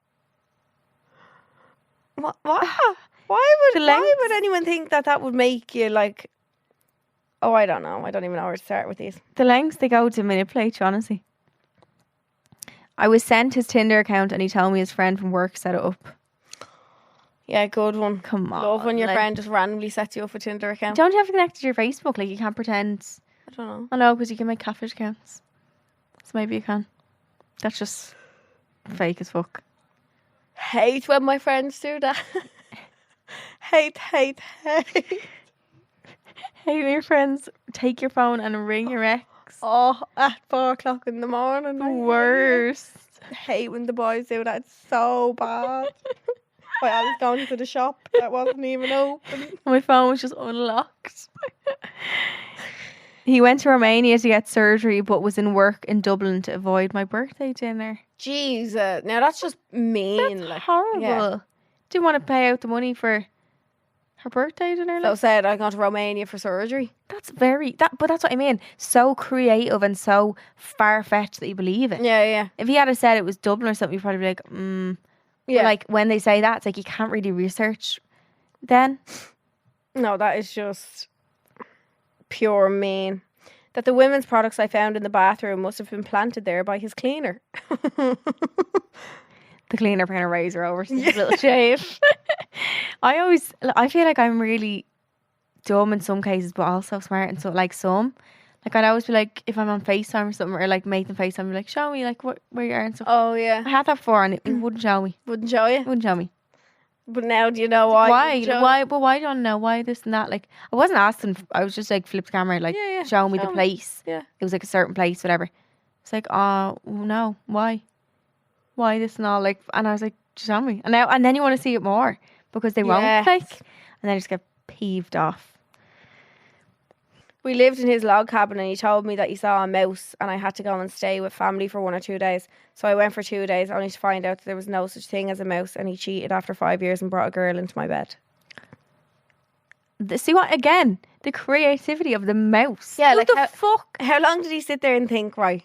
S3: What? Why would anyone think that would make you oh, I don't know. I don't even know where to start with these.
S2: The lengths they go to manipulate you, honestly. I was sent his Tinder account and he told me his friend from work set it up.
S3: Yeah, good one.
S2: Come on.
S3: Love when your
S2: like,
S3: friend just randomly sets you up a Tinder account.
S2: Don't you have to connect to your Facebook? Like, you can't pretend.
S3: I don't know.
S2: I know, because you can make catfish accounts. So maybe you can. That's just fake as fuck.
S3: Hate when my friends do that. hate.
S2: Hey, when your friends take your phone and ring your ex.
S3: Oh, at 4 o'clock in the morning.
S2: The worst.
S3: I hate when the boys do that. It's so bad. I was going to the shop that wasn't even open.
S2: My phone was just unlocked. He went to Romania to get surgery, but was in work in Dublin to avoid my birthday dinner.
S3: Jesus. Now that's just mean.
S2: That's
S3: like,
S2: horrible.
S3: yeah.
S2: Didn't want to pay out the money for her birthday dinner.
S3: So
S2: Like.
S3: said I gone to Romania for surgery.
S2: That's but that's what I mean. So creative and so far-fetched that you believe it.
S3: Yeah.
S2: If he had said it was Dublin or something, you'd probably be like,
S3: Yeah.
S2: But like when they say that, it's like you can't really research then.
S3: No, that is just pure mean. That the women's products I found in the bathroom must have been planted there by his cleaner.
S2: The cleaner putting a razor over his little shave. I feel like I'm really dumb in some cases, but also smart in some. Like I'd always be like, if I'm on FaceTime or something, or like make them FaceTime, be like, show me like where you are and stuff.
S3: Oh yeah.
S2: I had that before and it wouldn't show me.
S3: Wouldn't show you.
S2: Wouldn't show me.
S3: But now do you know why?
S2: Why? But why don't I know why this and that? Like I wasn't asking. I was just like flip the camera, like show me the place.
S3: Yeah.
S2: It was like a certain place, whatever. It's like, oh no, why this and all? Like, and I was like, show me. And then you want to see it more because they won't.
S3: Yes.
S2: Like, and then I just get peeved off.
S3: We lived in his log cabin and he told me that he saw a mouse and I had to go and stay with family for 1 or 2 days. So I went for 2 days only to find out that there was no such thing as a mouse and he cheated after 5 years and brought a girl into my bed.
S2: See what again? The creativity of the mouse.
S3: Yeah,
S2: what
S3: like
S2: the fuck?
S3: How long did he sit there and think, right?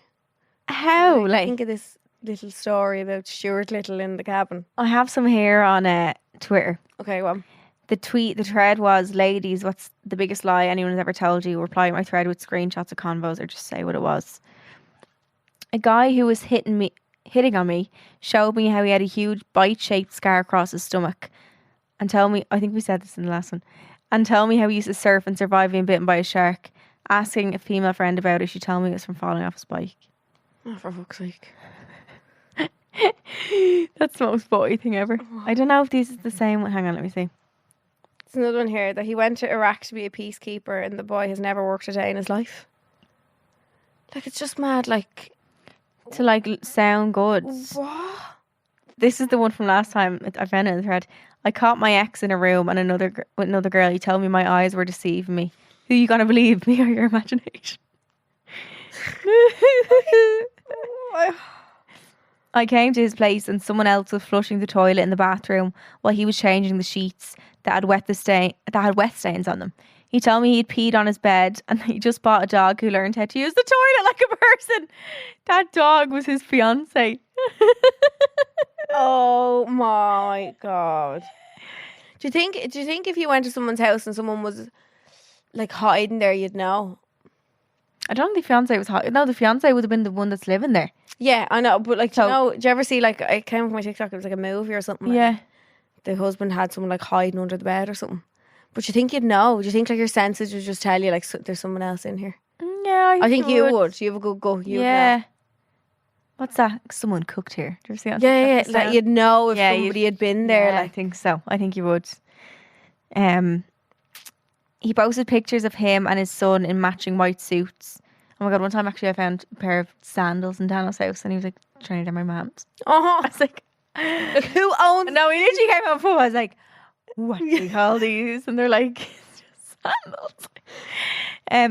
S2: How? Like,
S3: think of this little story about Stuart Little in the cabin.
S2: I have some here on Twitter.
S3: Okay, well.
S2: The thread was, ladies, what's the biggest lie anyone has ever told you? Reply my thread with screenshots of convos or just say what it was. A guy who was hitting on me showed me how he had a huge bite-shaped scar across his stomach and told me, I think we said this in the last one, and told me how he used to surf and survive being bitten by a shark. Asking a female friend about it, she told me it was from falling off his bike.
S3: Oh, for fuck's sake.
S2: That's the most boy thing ever. I don't know if these is the same one. Hang on, let me see.
S3: There's another one here that he went to Iraq to be a peacekeeper and the boy has never worked a day in his life. Like, it's just mad, like...
S2: To like sound good.
S3: What?
S2: This is the one from last time. I found it in the thread. I caught my ex in a room and with another girl. He told me my eyes were deceiving me. Who you gonna believe, me or your imagination? I came to his place and someone else was flushing the toilet in the bathroom while he was changing the sheets that had wet stains on them. He told me he'd peed on his bed and he just bought a dog who learned how to use the toilet like a person. That dog was his fiance.
S3: Oh my God. Do you think if you went to someone's house and someone was like hiding there, you'd know?
S2: I don't think the fiance was hot. No, the fiance would have been the one that's living there.
S3: Yeah, I know, but like, do you ever see, like, I came from my TikTok, it was like a movie or something.
S2: Yeah.
S3: Like, the husband had someone like hiding under the bed or something. But you think you'd know? Do you think like your senses would just tell you like there's someone else in here?
S2: Yeah,
S3: I think you would. You have a good go.
S2: Yeah. What's that? Someone cooked here. Did you see that?
S3: Yeah. Like you'd know if somebody had been there.
S2: Yeah,
S3: like.
S2: I think so. I think you would. He posted pictures of him and his son in matching white suits. Oh my God, one time actually I found a pair of sandals in Daniel's house and he was like, trying to get my mum's.
S3: Oh,
S2: I was like,
S3: who owns?
S2: No, he literally came out before. I was like, what do you call these? And they're like, it's just sandals.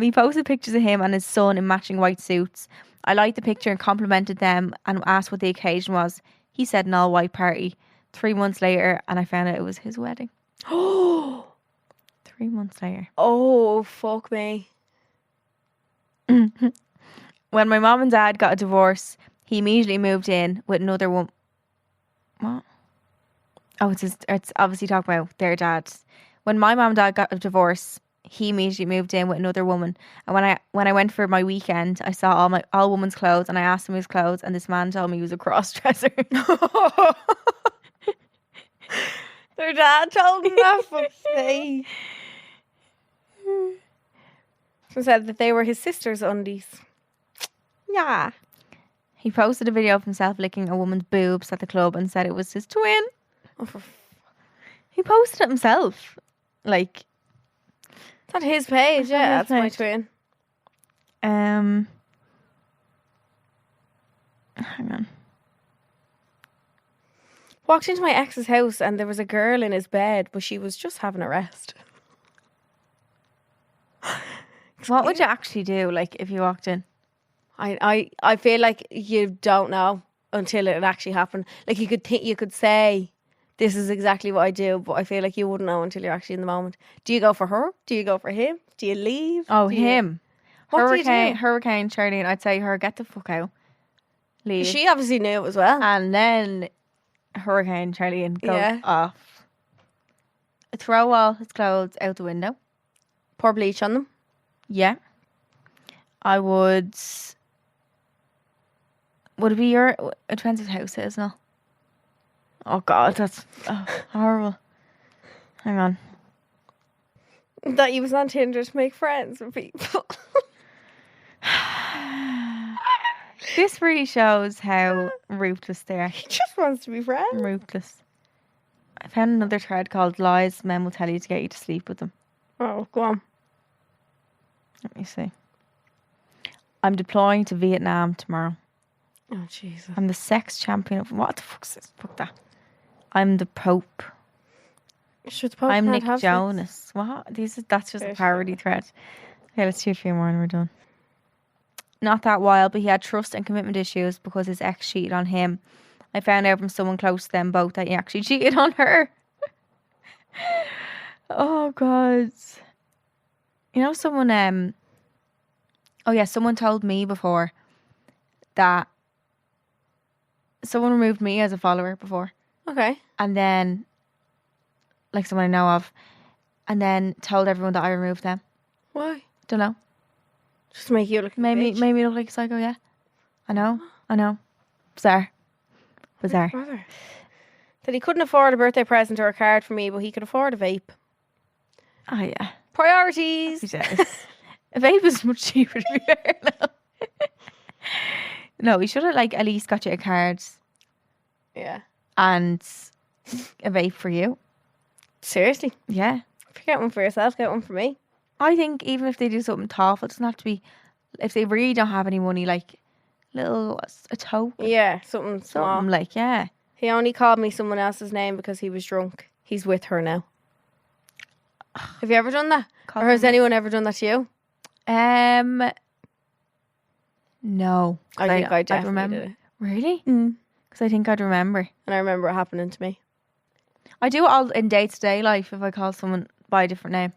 S2: He posted pictures of him and his son in matching white suits. I liked the picture and complimented them and asked what the occasion was. He said an all white party. 3 months later, and I found out it was his wedding. 3 months later.
S3: Oh, fuck me.
S2: When my mom and dad got a divorce, he immediately moved in with another woman. What? Oh, it's obviously talking about their dads. When my mom and dad got a divorce, he immediately moved in with another woman. And when I went for my weekend, I saw all women's clothes, and I asked him his clothes, and this man told me he was a cross dresser.
S3: Their dad told them that. Fuck's sake. So said that they were his sister's undies.
S2: Yeah. He posted a video of himself licking a woman's boobs at the club and said it was his twin.
S3: Oh,
S2: He posted it himself. Like,
S3: it's on his page. Yeah, that's my twin.
S2: hang on.
S3: Walked into my ex's house and there was a girl in his bed, but she was just having a rest.
S2: What would you actually do, like, if you walked in?
S3: I feel like you don't know until it actually happened. Like you could say, this is exactly what I do, but I feel like you wouldn't know until you're actually in the moment. Do you go for her? Do you go for him? Do you leave?
S2: Oh, him.
S3: What do you do?
S2: Hurricane Charlene, I'd say her, get the fuck out. Leave.
S3: She obviously knew as well.
S2: And then Hurricane Charlene goes off. Throw all his clothes out the window.
S3: Pour bleach on them.
S2: Yeah. I would... Would it be your... It depends what house it is now. Oh, God, that's horrible. Hang on.
S3: That you was on Tinder to make friends with people.
S2: This really shows how ruthless they are.
S3: He just wants to be friends.
S2: Ruthless. I found another thread called Lies Men Will Tell You to Get You to Sleep with Them.
S3: Oh, go on.
S2: Let me see. I'm deploying to Vietnam tomorrow.
S3: Oh, Jesus.
S2: I'm the sex champion of... What the fuck's this? Fuck that. I'm the Pope.
S3: Sure, the Pope
S2: I'm
S3: can't
S2: Nick
S3: have
S2: Jonas.
S3: sex.
S2: What? That's just a
S3: Yes.
S2: parody thread. Okay, let's do a few more and we're done. Not that wild, but he had trust and commitment issues because his ex cheated on him. I found out from someone close to them both that he actually cheated on her. Oh, God. You know, someone... Oh, yeah, someone told me before that someone removed me as a follower before.
S3: Okay.
S2: And then, like someone I know of, and then told everyone that I removed them.
S3: Why?
S2: Don't know.
S3: Just to make you look
S2: Made me look like a psycho, yeah. I know. Bizarre.
S3: Brother. That he couldn't afford a birthday present or a card for me, but he could afford a vape.
S2: Oh, yeah.
S3: Priorities.
S2: He says. A vape is much cheaper to be fair now. No, he should have like at least got you a card
S3: Yeah.
S2: and a vape for you.
S3: Seriously.
S2: Yeah.
S3: If you get one for yourself, get one for me.
S2: I think even if they do something thoughtful, it doesn't have to be, if they really don't have any money, like a token.
S3: Yeah, something small.
S2: Something like, yeah.
S3: He only called me someone else's name because he was drunk. He's with her now. Have you ever done that? Or has anyone ever done that to you?
S2: No.
S3: I think I definitely
S2: remember.
S3: did it.
S2: Really?
S3: Mm.
S2: Because I think I'd remember.
S3: And I remember it happening to me.
S2: I do it all in day-to-day life if I call someone by a different name.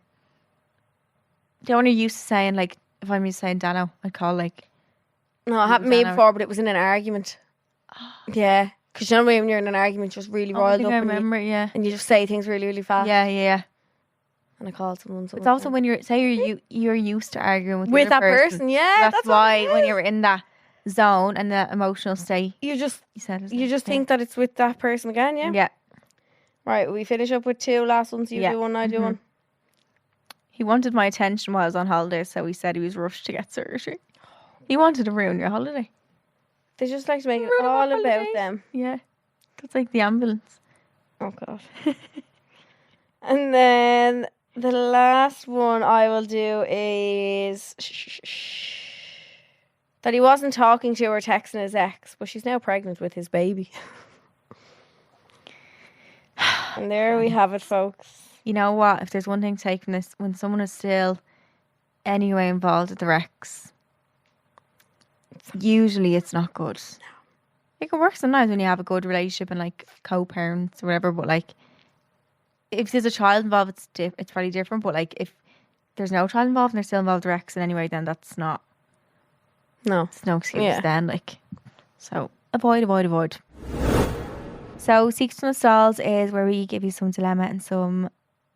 S2: The only used to saying, like, if I'm used to saying Dano, I'd call, like...
S3: No, it happened to me
S2: Dano.
S3: before, but it was in an argument. Yeah. Because you know when you're in an argument, you're just really
S2: I
S3: riled
S2: think
S3: up
S2: I
S3: and
S2: remember, yeah.
S3: you just say things really, really fast.
S2: Yeah.
S3: And I called someone.
S2: It's also when you're used to arguing with, the
S3: with
S2: other
S3: that person. Yeah,
S2: That's
S3: what
S2: why
S3: it
S2: when
S3: is.
S2: you're in that zone and the emotional state,
S3: you just
S2: you
S3: think that it's with that person again. Yeah.
S2: Yeah.
S3: Right. We finish up with two last ones. You do one. I do one.
S2: He wanted my attention while I was on holiday, so he said he was rushed to get surgery. He wanted to ruin your holiday.
S3: They just like to make it
S2: Ruin my
S3: all about
S2: holiday.
S3: them.
S2: Yeah. That's like the ambulance.
S3: Oh God. And then the last one I will do is that he wasn't talking to or texting his ex, but she's now pregnant with his baby. And there we have it, folks.
S2: You know what? If there's one thing to take from this, when someone is still anyway involved with their ex, usually it's not good. No. It can work sometimes when you have a good relationship and like co-parents or whatever, but like if there's a child involved, it's probably different. But like if there's no child involved and they're still involved with their ex in any way, then that's not.
S3: No.
S2: It's no excuse
S3: Yeah.
S2: then. Like, so avoid. So Secrets from the Stalls is where we give you some dilemma and some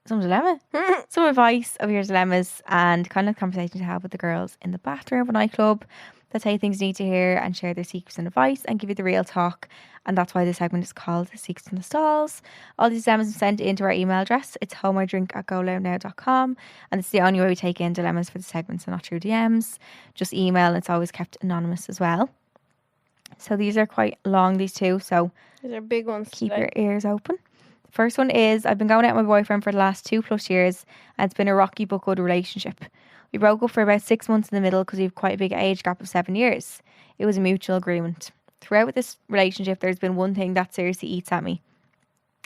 S2: advice of your dilemmas and kind of conversation to have with the girls in the bathroom of a nightclub. that say things you need to hear and share their secrets and advice and give you the real talk. And that's why this segment is called Secrets in the Stalls. All these dilemmas are sent into our email address. It's homeidrink@goloudnow.com. And it's the only way we take in dilemmas for the segments and not through DMs. Just email, and it's always kept anonymous as well. So these are quite long, these two. So
S3: These are big ones.
S2: keep
S3: today.
S2: your ears open. First one is, I've been going out with my boyfriend for the last 2+ years and it's been a rocky but good relationship. We broke up for about 6 months in the middle because we have quite a big age gap of 7 years. It was a mutual agreement. Throughout this relationship, there's been one thing that seriously eats at me.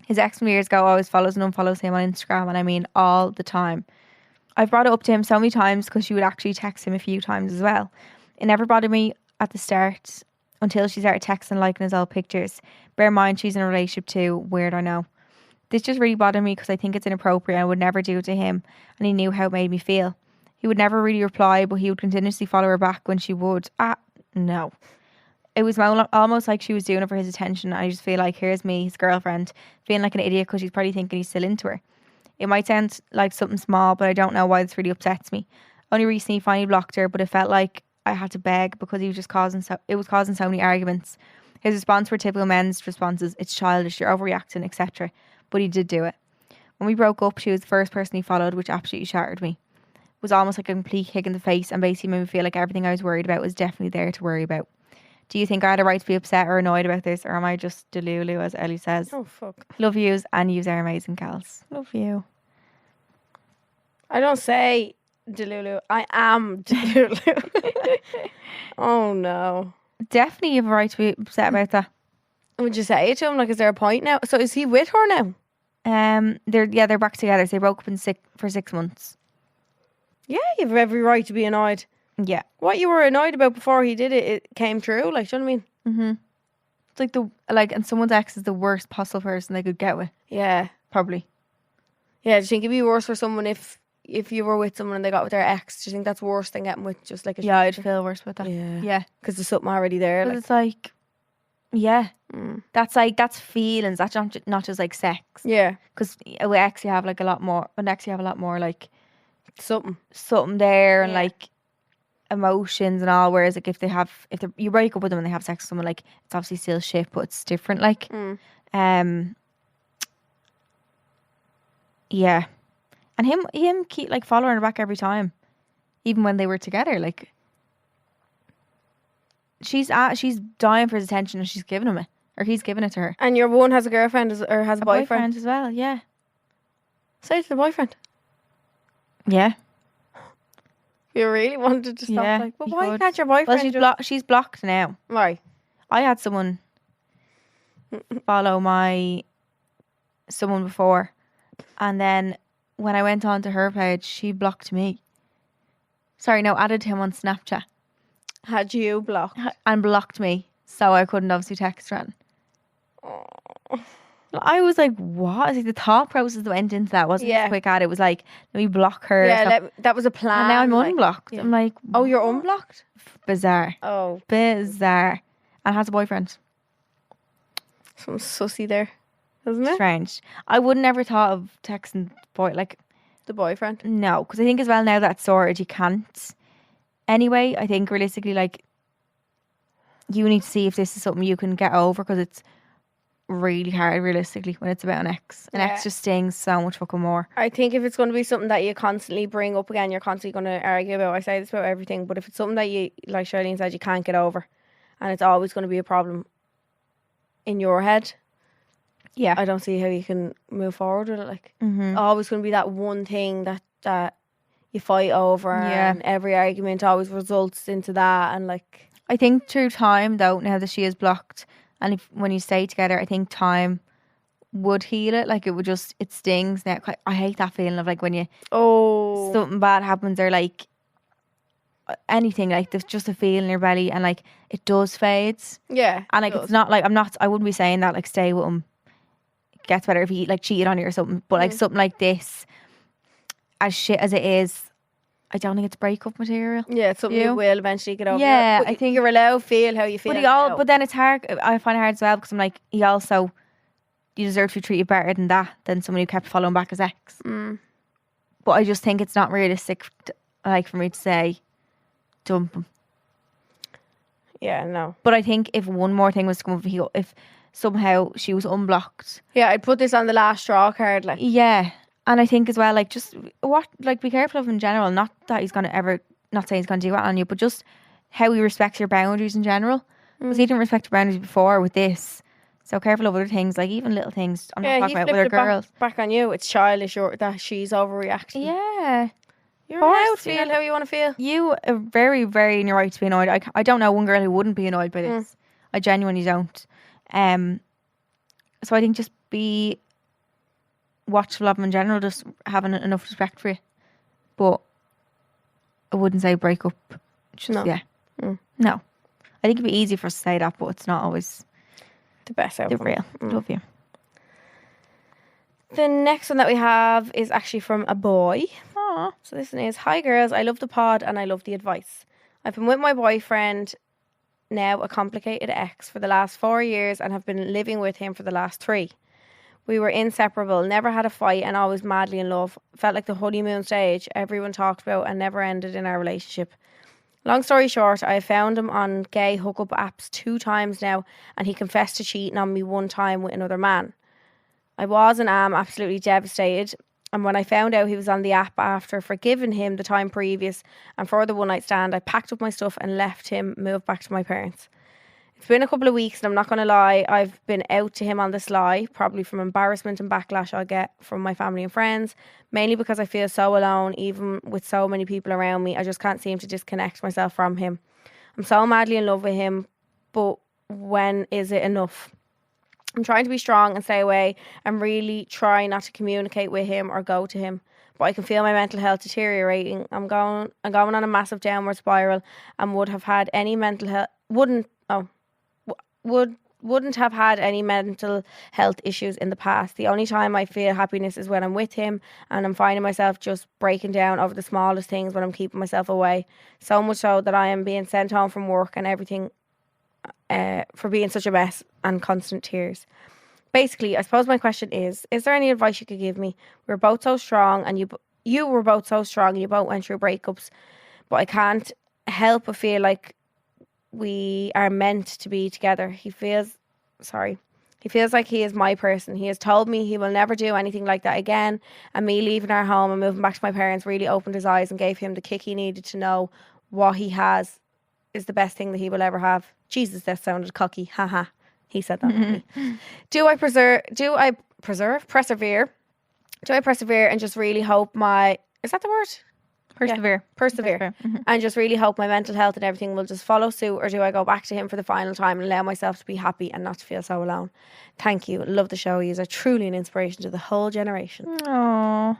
S2: His ex from years ago always follows and unfollows him on Instagram, and I mean all the time. I've brought it up to him so many times because she would actually text him a few times as well. It never bothered me at the start until she started texting and liking his old pictures. Bear in mind, she's in a relationship too. Weird, I know. This just really bothered me because I think it's inappropriate and I would never do it to him, and he knew how it made me feel. He would never really reply, but he would continuously follow her back when she would. No. It was almost like she was doing it for his attention. I just feel like, here's me, his girlfriend, feeling like an idiot because she's probably thinking he's still into her. It might sound like something small, but I don't know why this really upsets me. Only recently he finally blocked her, but it felt like I had to beg because he was just causing so many arguments. His response were typical men's responses: it's childish, you're overreacting, etc. But he did do it. When we broke up, she was the first person he followed, which absolutely shattered me. It was almost like a complete kick in the face and basically made me feel like everything I was worried about was definitely there to worry about. Do you think I had a right to be upset or annoyed about this, or am I just delulu, as Ellie says?
S3: Oh, fuck.
S2: Love yous, and yous are amazing, gals. Love you.
S3: I don't say delulu. I am delulu. Oh, no.
S2: Definitely you have a right to be upset about that.
S3: Would you say it to him? Like, is there a point now? So is he with her now?
S2: They're back together. So they broke up for 6 months.
S3: Yeah, you have every right to be annoyed.
S2: Yeah.
S3: What you were annoyed about before he did it, it came true. Like, do you know what I mean?
S2: It's like and someone's ex is the worst possible person they could get with.
S3: Yeah.
S2: Probably.
S3: Yeah, do you think it'd be worse for someone if you were with someone and they got with their ex? Do you think that's worse than getting with just like a
S2: Yeah, I'd feel worse with that.
S3: Yeah.
S2: Yeah.
S3: Because there's something already there.
S2: But
S3: Like,
S2: it's like, yeah. That's feelings. That's not just like sex.
S3: yeah.
S2: Because with ex you have like a lot more. With ex you have a lot more like
S3: Something.
S2: there and
S3: Yeah.
S2: like emotions and all. Whereas like if you break up with them and they have sex with someone, like it's obviously still shit, but it's different. Like, yeah. And him keep like following her back every time, even when they were together. Like, she's dying for his attention and she's giving him it, or he's giving it to her.
S3: And your one has a girlfriend or has a boyfriend.
S2: As well. Yeah.
S3: Say to the boyfriend.
S2: Yeah.
S3: You really wanted to stop.
S2: Yeah,
S3: Like, but
S2: he
S3: why
S2: could.
S3: can't your boyfriend?
S2: Well, she's blocked now.
S3: Why?
S2: I had someone follow someone before, and then when I went on to her page, she blocked me. Sorry, no, added him on Snapchat
S3: Had you blocked?
S2: and blocked me, so I couldn't obviously text her. I was like, what? Like, the thought process that went into that wasn't just a quick ad. It was like, let me block her.
S3: Yeah, that was a plan.
S2: And now I'm
S3: like,
S2: unblocked.
S3: yeah.
S2: I'm like,
S3: Oh, you're unblocked?
S2: bizarre.
S3: Oh,
S2: Bizarre. And has a boyfriend.
S3: some sussy there, isn't it?
S2: Strange. I would never thought of texting
S3: The boyfriend.
S2: no, because I think as well now that's sorted, you can't. Anyway, I think realistically, like, you need to see if this is something you can get over, because it's really hard realistically when it's about an ex. An ex just stings so much fucking more.
S3: I think if it's going to be something that you constantly bring up again, you're constantly going to argue about. I say this about everything, but if it's something that you, like Charlene said, you can't get over, and it's always going to be a problem in your head,
S2: Yeah.
S3: I don't see how you can move forward with it. Like,
S2: Mm-hmm.
S3: always going to be that one thing that you fight over,
S2: Yeah.
S3: and every argument always results into that. And like,
S2: I think through time though, now that she is blocked, and when you stay together, I think time would heal it. Like, it stings now. I hate that feeling of like when something bad happens, or like anything, like there's just a feeling in your belly, and like it does fades.
S3: yeah,
S2: And like, it's not like I wouldn't be saying that like stay with him, it gets better if he like cheated on you or something, but like something like this, as shit as it is, I don't think it's breakup material.
S3: Yeah, it's something you will eventually get over.
S2: Yeah,
S3: But
S2: I think
S3: you're allowed to feel how you feel.
S2: but then it's hard. I find it hard as well, because I'm like, you deserve to be treated better than someone who kept following back his ex. But I just think it's not realistic, like, for me to say dump him.
S3: Yeah, no.
S2: But I think if one more thing was to come up, if somehow she was unblocked.
S3: Yeah, I'd put this on the last straw card. Like,
S2: Yeah. And I think as well, like, just be careful of him in general. Not that he's going to ever, not saying he's going to do that on you, but just how he respects your boundaries in general. Because he didn't respect your boundaries before with this. So careful of other things, like even little things. I'm not talking about with other girls.
S3: Back on you. It's childish that she's overreacting.
S2: Yeah.
S3: You're allowed to feel how you want to feel.
S2: You are very, very in your right to be annoyed. I don't know one girl who wouldn't be annoyed by this. I genuinely don't. So I think just be watchful of him in general, just having enough respect for you. But I wouldn't say break up. Just,
S3: No.
S2: Yeah. No. I think it'd be easy for us to say that, but it's not always
S3: The best
S2: the
S3: outcome.
S2: real. Love you.
S3: The next one that we have is actually from a boy.
S2: Aww.
S3: So this one is, hi girls, I love the pod and I love the advice. I've been with my boyfriend, now a complicated ex, for the last 4 years and have been living with him for the last 3. We were inseparable, never had a fight and always madly in love. Felt like the honeymoon stage everyone talked about and never ended in our relationship. Long story short, I found him on gay hookup apps 2 times now and he confessed to cheating on me 1 time with another man. I was and am absolutely devastated, and when I found out he was on the app after forgiving him the time previous and for the one night stand, I packed up my stuff and left him, moved back to my parents. It's been a couple of weeks and I'm not going to lie, I've been out to him on the sly, probably from embarrassment and backlash I'll get from my family and friends, mainly because I feel so alone, even with so many people around me. I just can't seem to disconnect myself from him. I'm so madly in love with him, but when is it enough? I'm trying to be strong and stay away and really try not to communicate with him or go to him. But I can feel my mental health deteriorating. I'm going on a massive downward spiral and wouldn't have had any mental health issues in the past. The only time I feel happiness is when I'm with him, and I'm finding myself just breaking down over the smallest things when I'm keeping myself away. So much so that I am being sent home from work and everything for being such a mess and constant tears. Basically, I suppose my question is there any advice you could give me? We were both so strong and you were both so strong and you both went through breakups, but I can't help but feel like we are meant to be together. He feels like he is my person. He has told me he will never do anything like that again, and me leaving our home and moving back to my parents really opened his eyes and gave him the kick he needed to know what he has is the best thing that he will ever have. Jesus, that sounded cocky. Haha. He said that. Do I persevere and just really hope is that the word?
S2: Persevere.
S3: Yeah, persevere. And just really hope my mental health and everything will just follow suit, or do I go back to him for the final time and allow myself to be happy and not to feel so alone? Thank you. Love the show. You are truly an inspiration to the whole generation.
S2: Aww.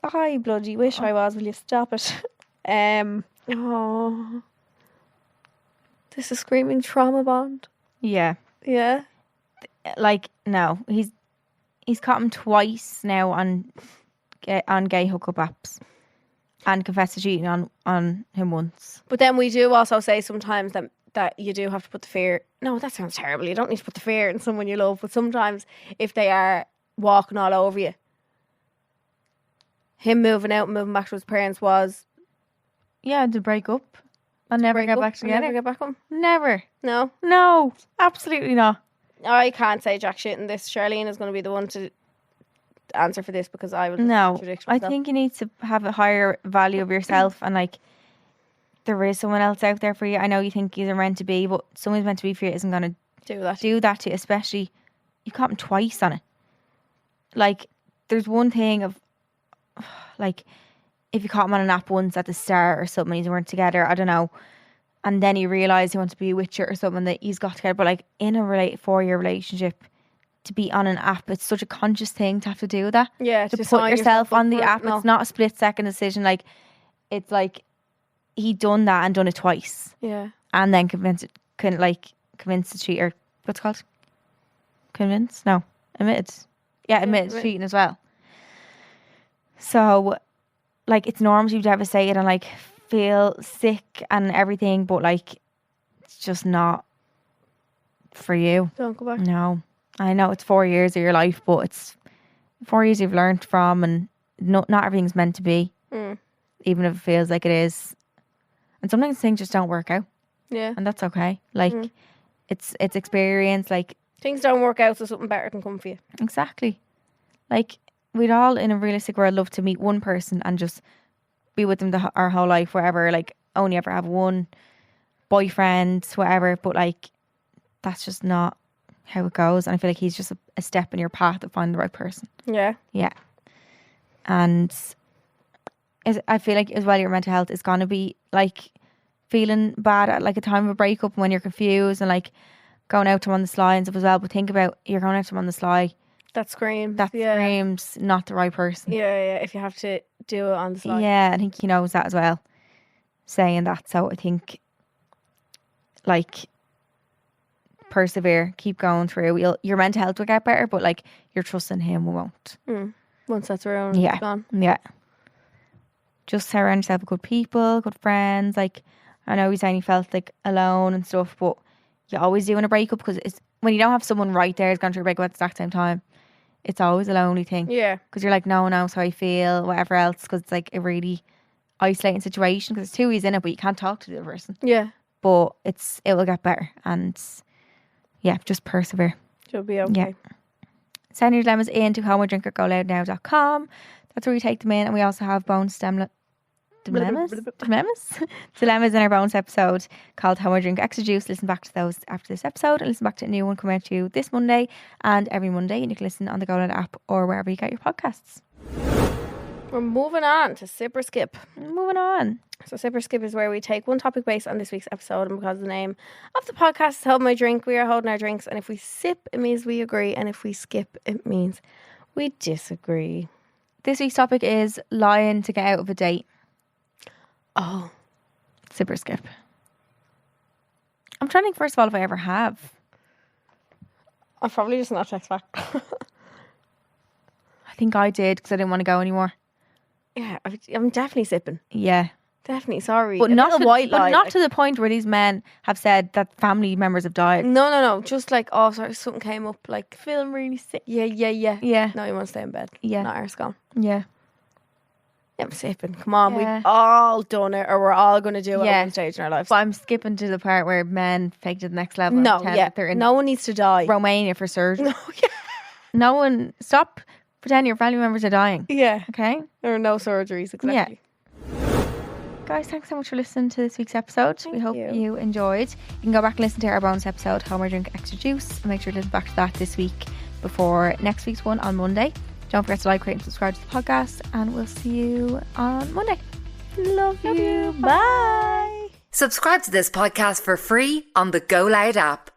S3: I bloody wish I was. Will you stop it? Oh. This is screaming trauma bond.
S2: Yeah.
S3: Yeah.
S2: Like, no. He's caught him twice now on gay hookup apps. And confessed to cheating on him once.
S3: But then we do also say sometimes that you do have to put the fear... No, that sounds terrible. You don't need to put the fear in someone you love. But sometimes if they are walking all over you, him moving out and moving back to his parents was...
S2: Yeah, to break up. And never get back together.
S3: Never get back home?
S2: Never.
S3: No,
S2: absolutely not.
S3: I can't say jack shit in this. Charlene is going to be the one to answer for this because I will contradict
S2: myself. I
S3: myself.
S2: think you need to have a higher value of yourself and like there is someone else out there for you. I know you think you're meant to be, but someone's meant to be for you isn't going to do that to you, especially you caught him twice on it. Like there's one thing of like if you caught him on an app once at the start or something and you weren't together, I don't know, and then you realise he wants to be with you or something that he's got together, but like in a 4-year relationship to be on an app, it's such a conscious thing to have to do that.
S3: Yeah,
S2: to put yourself on the app. No. It's not a split second decision. Like it's like he done that and done it twice.
S3: Yeah.
S2: And then convinced the cheater. What's it called? Convinced? No. Admitted. Yeah, admitted cheating as well. So like it's normal to be devastated and like feel sick and everything, but like it's just not for you.
S3: Don't go back.
S2: No. I know it's 4 years of your life, but it's 4 years you've learned from, and not everything's meant to be, even if it feels like it is. And sometimes things just don't work out.
S3: Yeah.
S2: And that's okay. Like, it's experience. Like,
S3: Things don't work out, so something better can come for you.
S2: exactly. Like, we'd all in a realistic world love to meet one person and just be with them our whole life, wherever. Like, only ever have one boyfriend, whatever. But like, that's just not how it goes. And I feel like he's just a step in your path of finding the right person.
S3: Yeah.
S2: Yeah. And I feel like as well, your mental health is going to be like feeling bad at like a time of a breakup when you're confused and like going out to him on the sly and stuff as well. But think about, you're going out to him on the sly.
S3: That screams.
S2: That screams not the right person.
S3: Yeah. If you have to do it on the slide.
S2: Yeah, I think he knows that as well, saying that. So I think, like, persevere, keep going through. Your mental health will get better, but like, your trust in him won't.
S3: Once that's around,
S2: Yeah.
S3: it's gone.
S2: Yeah. Just surround yourself with good people, good friends. Like, I know he's saying he felt like alone and stuff, but you always do in a breakup, because it's when you don't have someone right there who's going through a breakup at the exact same time, it's always a lonely thing.
S3: Yeah.
S2: Because you're like, no one knows how I feel, whatever else, because it's like a really isolating situation, because it's two ways in it, but you can't talk to the other person.
S3: Yeah.
S2: But it will get better, and yeah, just persevere.
S3: She'll be okay.
S2: Yeah. Send your dilemmas in to homeordrink@GoLoudNow.com. That's where we take them in, and we also have bonus dilemmas in our bonus episode called How I Drink Extra Juice. Listen back to those after this episode, and listen back to a new one coming out to you this Monday and every Monday, and you can listen on the GoLoud app or wherever you get your podcasts.
S3: We're moving on to Sip or Skip.
S2: Moving on.
S3: So Sip or Skip is where we take one topic based on this week's episode, and because the name of the podcast is Hold My Drink, we are holding our drinks, and if we sip, it means we agree, and if we skip, it means we disagree.
S2: This week's topic is lying to get out of a date.
S3: Oh.
S2: Sip or skip? I'm trying to think, first of all, if I ever have.
S3: I'm probably just not text back.
S2: I think I did, because I didn't want to go anymore.
S3: Yeah, I'm definitely sipping.
S2: Yeah.
S3: Definitely, sorry.
S2: But
S3: A
S2: not,
S3: little white lie,
S2: to the point where these men have said that family members have died.
S3: No. Just like, oh, sorry, something came up. Like, feeling really sick. Yeah.
S2: Yeah.
S3: No, you want to stay in bed.
S2: Yeah.
S3: Not ours gone.
S2: Yeah.
S3: I'm sipping. Come on,
S2: Yeah.
S3: we've all done it, or we're all going to do it
S2: Yeah.
S3: at one stage in our lives.
S2: But I'm skipping to the part where men take it to the next level.
S3: No,
S2: and pretend
S3: yeah.
S2: that they're in
S3: No one needs to die.
S2: Romania for surgery.
S3: No, yeah.
S2: No one, stop pretending your family members are dying.
S3: Yeah.
S2: Okay?
S3: There are no surgeries, exactly.
S2: Guys, thanks so much for listening to this week's episode. We hope
S3: you.
S2: you enjoyed. You can go back and listen to our bonus episode, How I Drink Extra Juice, and make sure to listen back to that this week before next week's one on Monday. Don't forget to like, rate and subscribe to the podcast, and we'll see you on Monday. Love you. Bye.
S1: Subscribe to this podcast for free on the GoLoud app.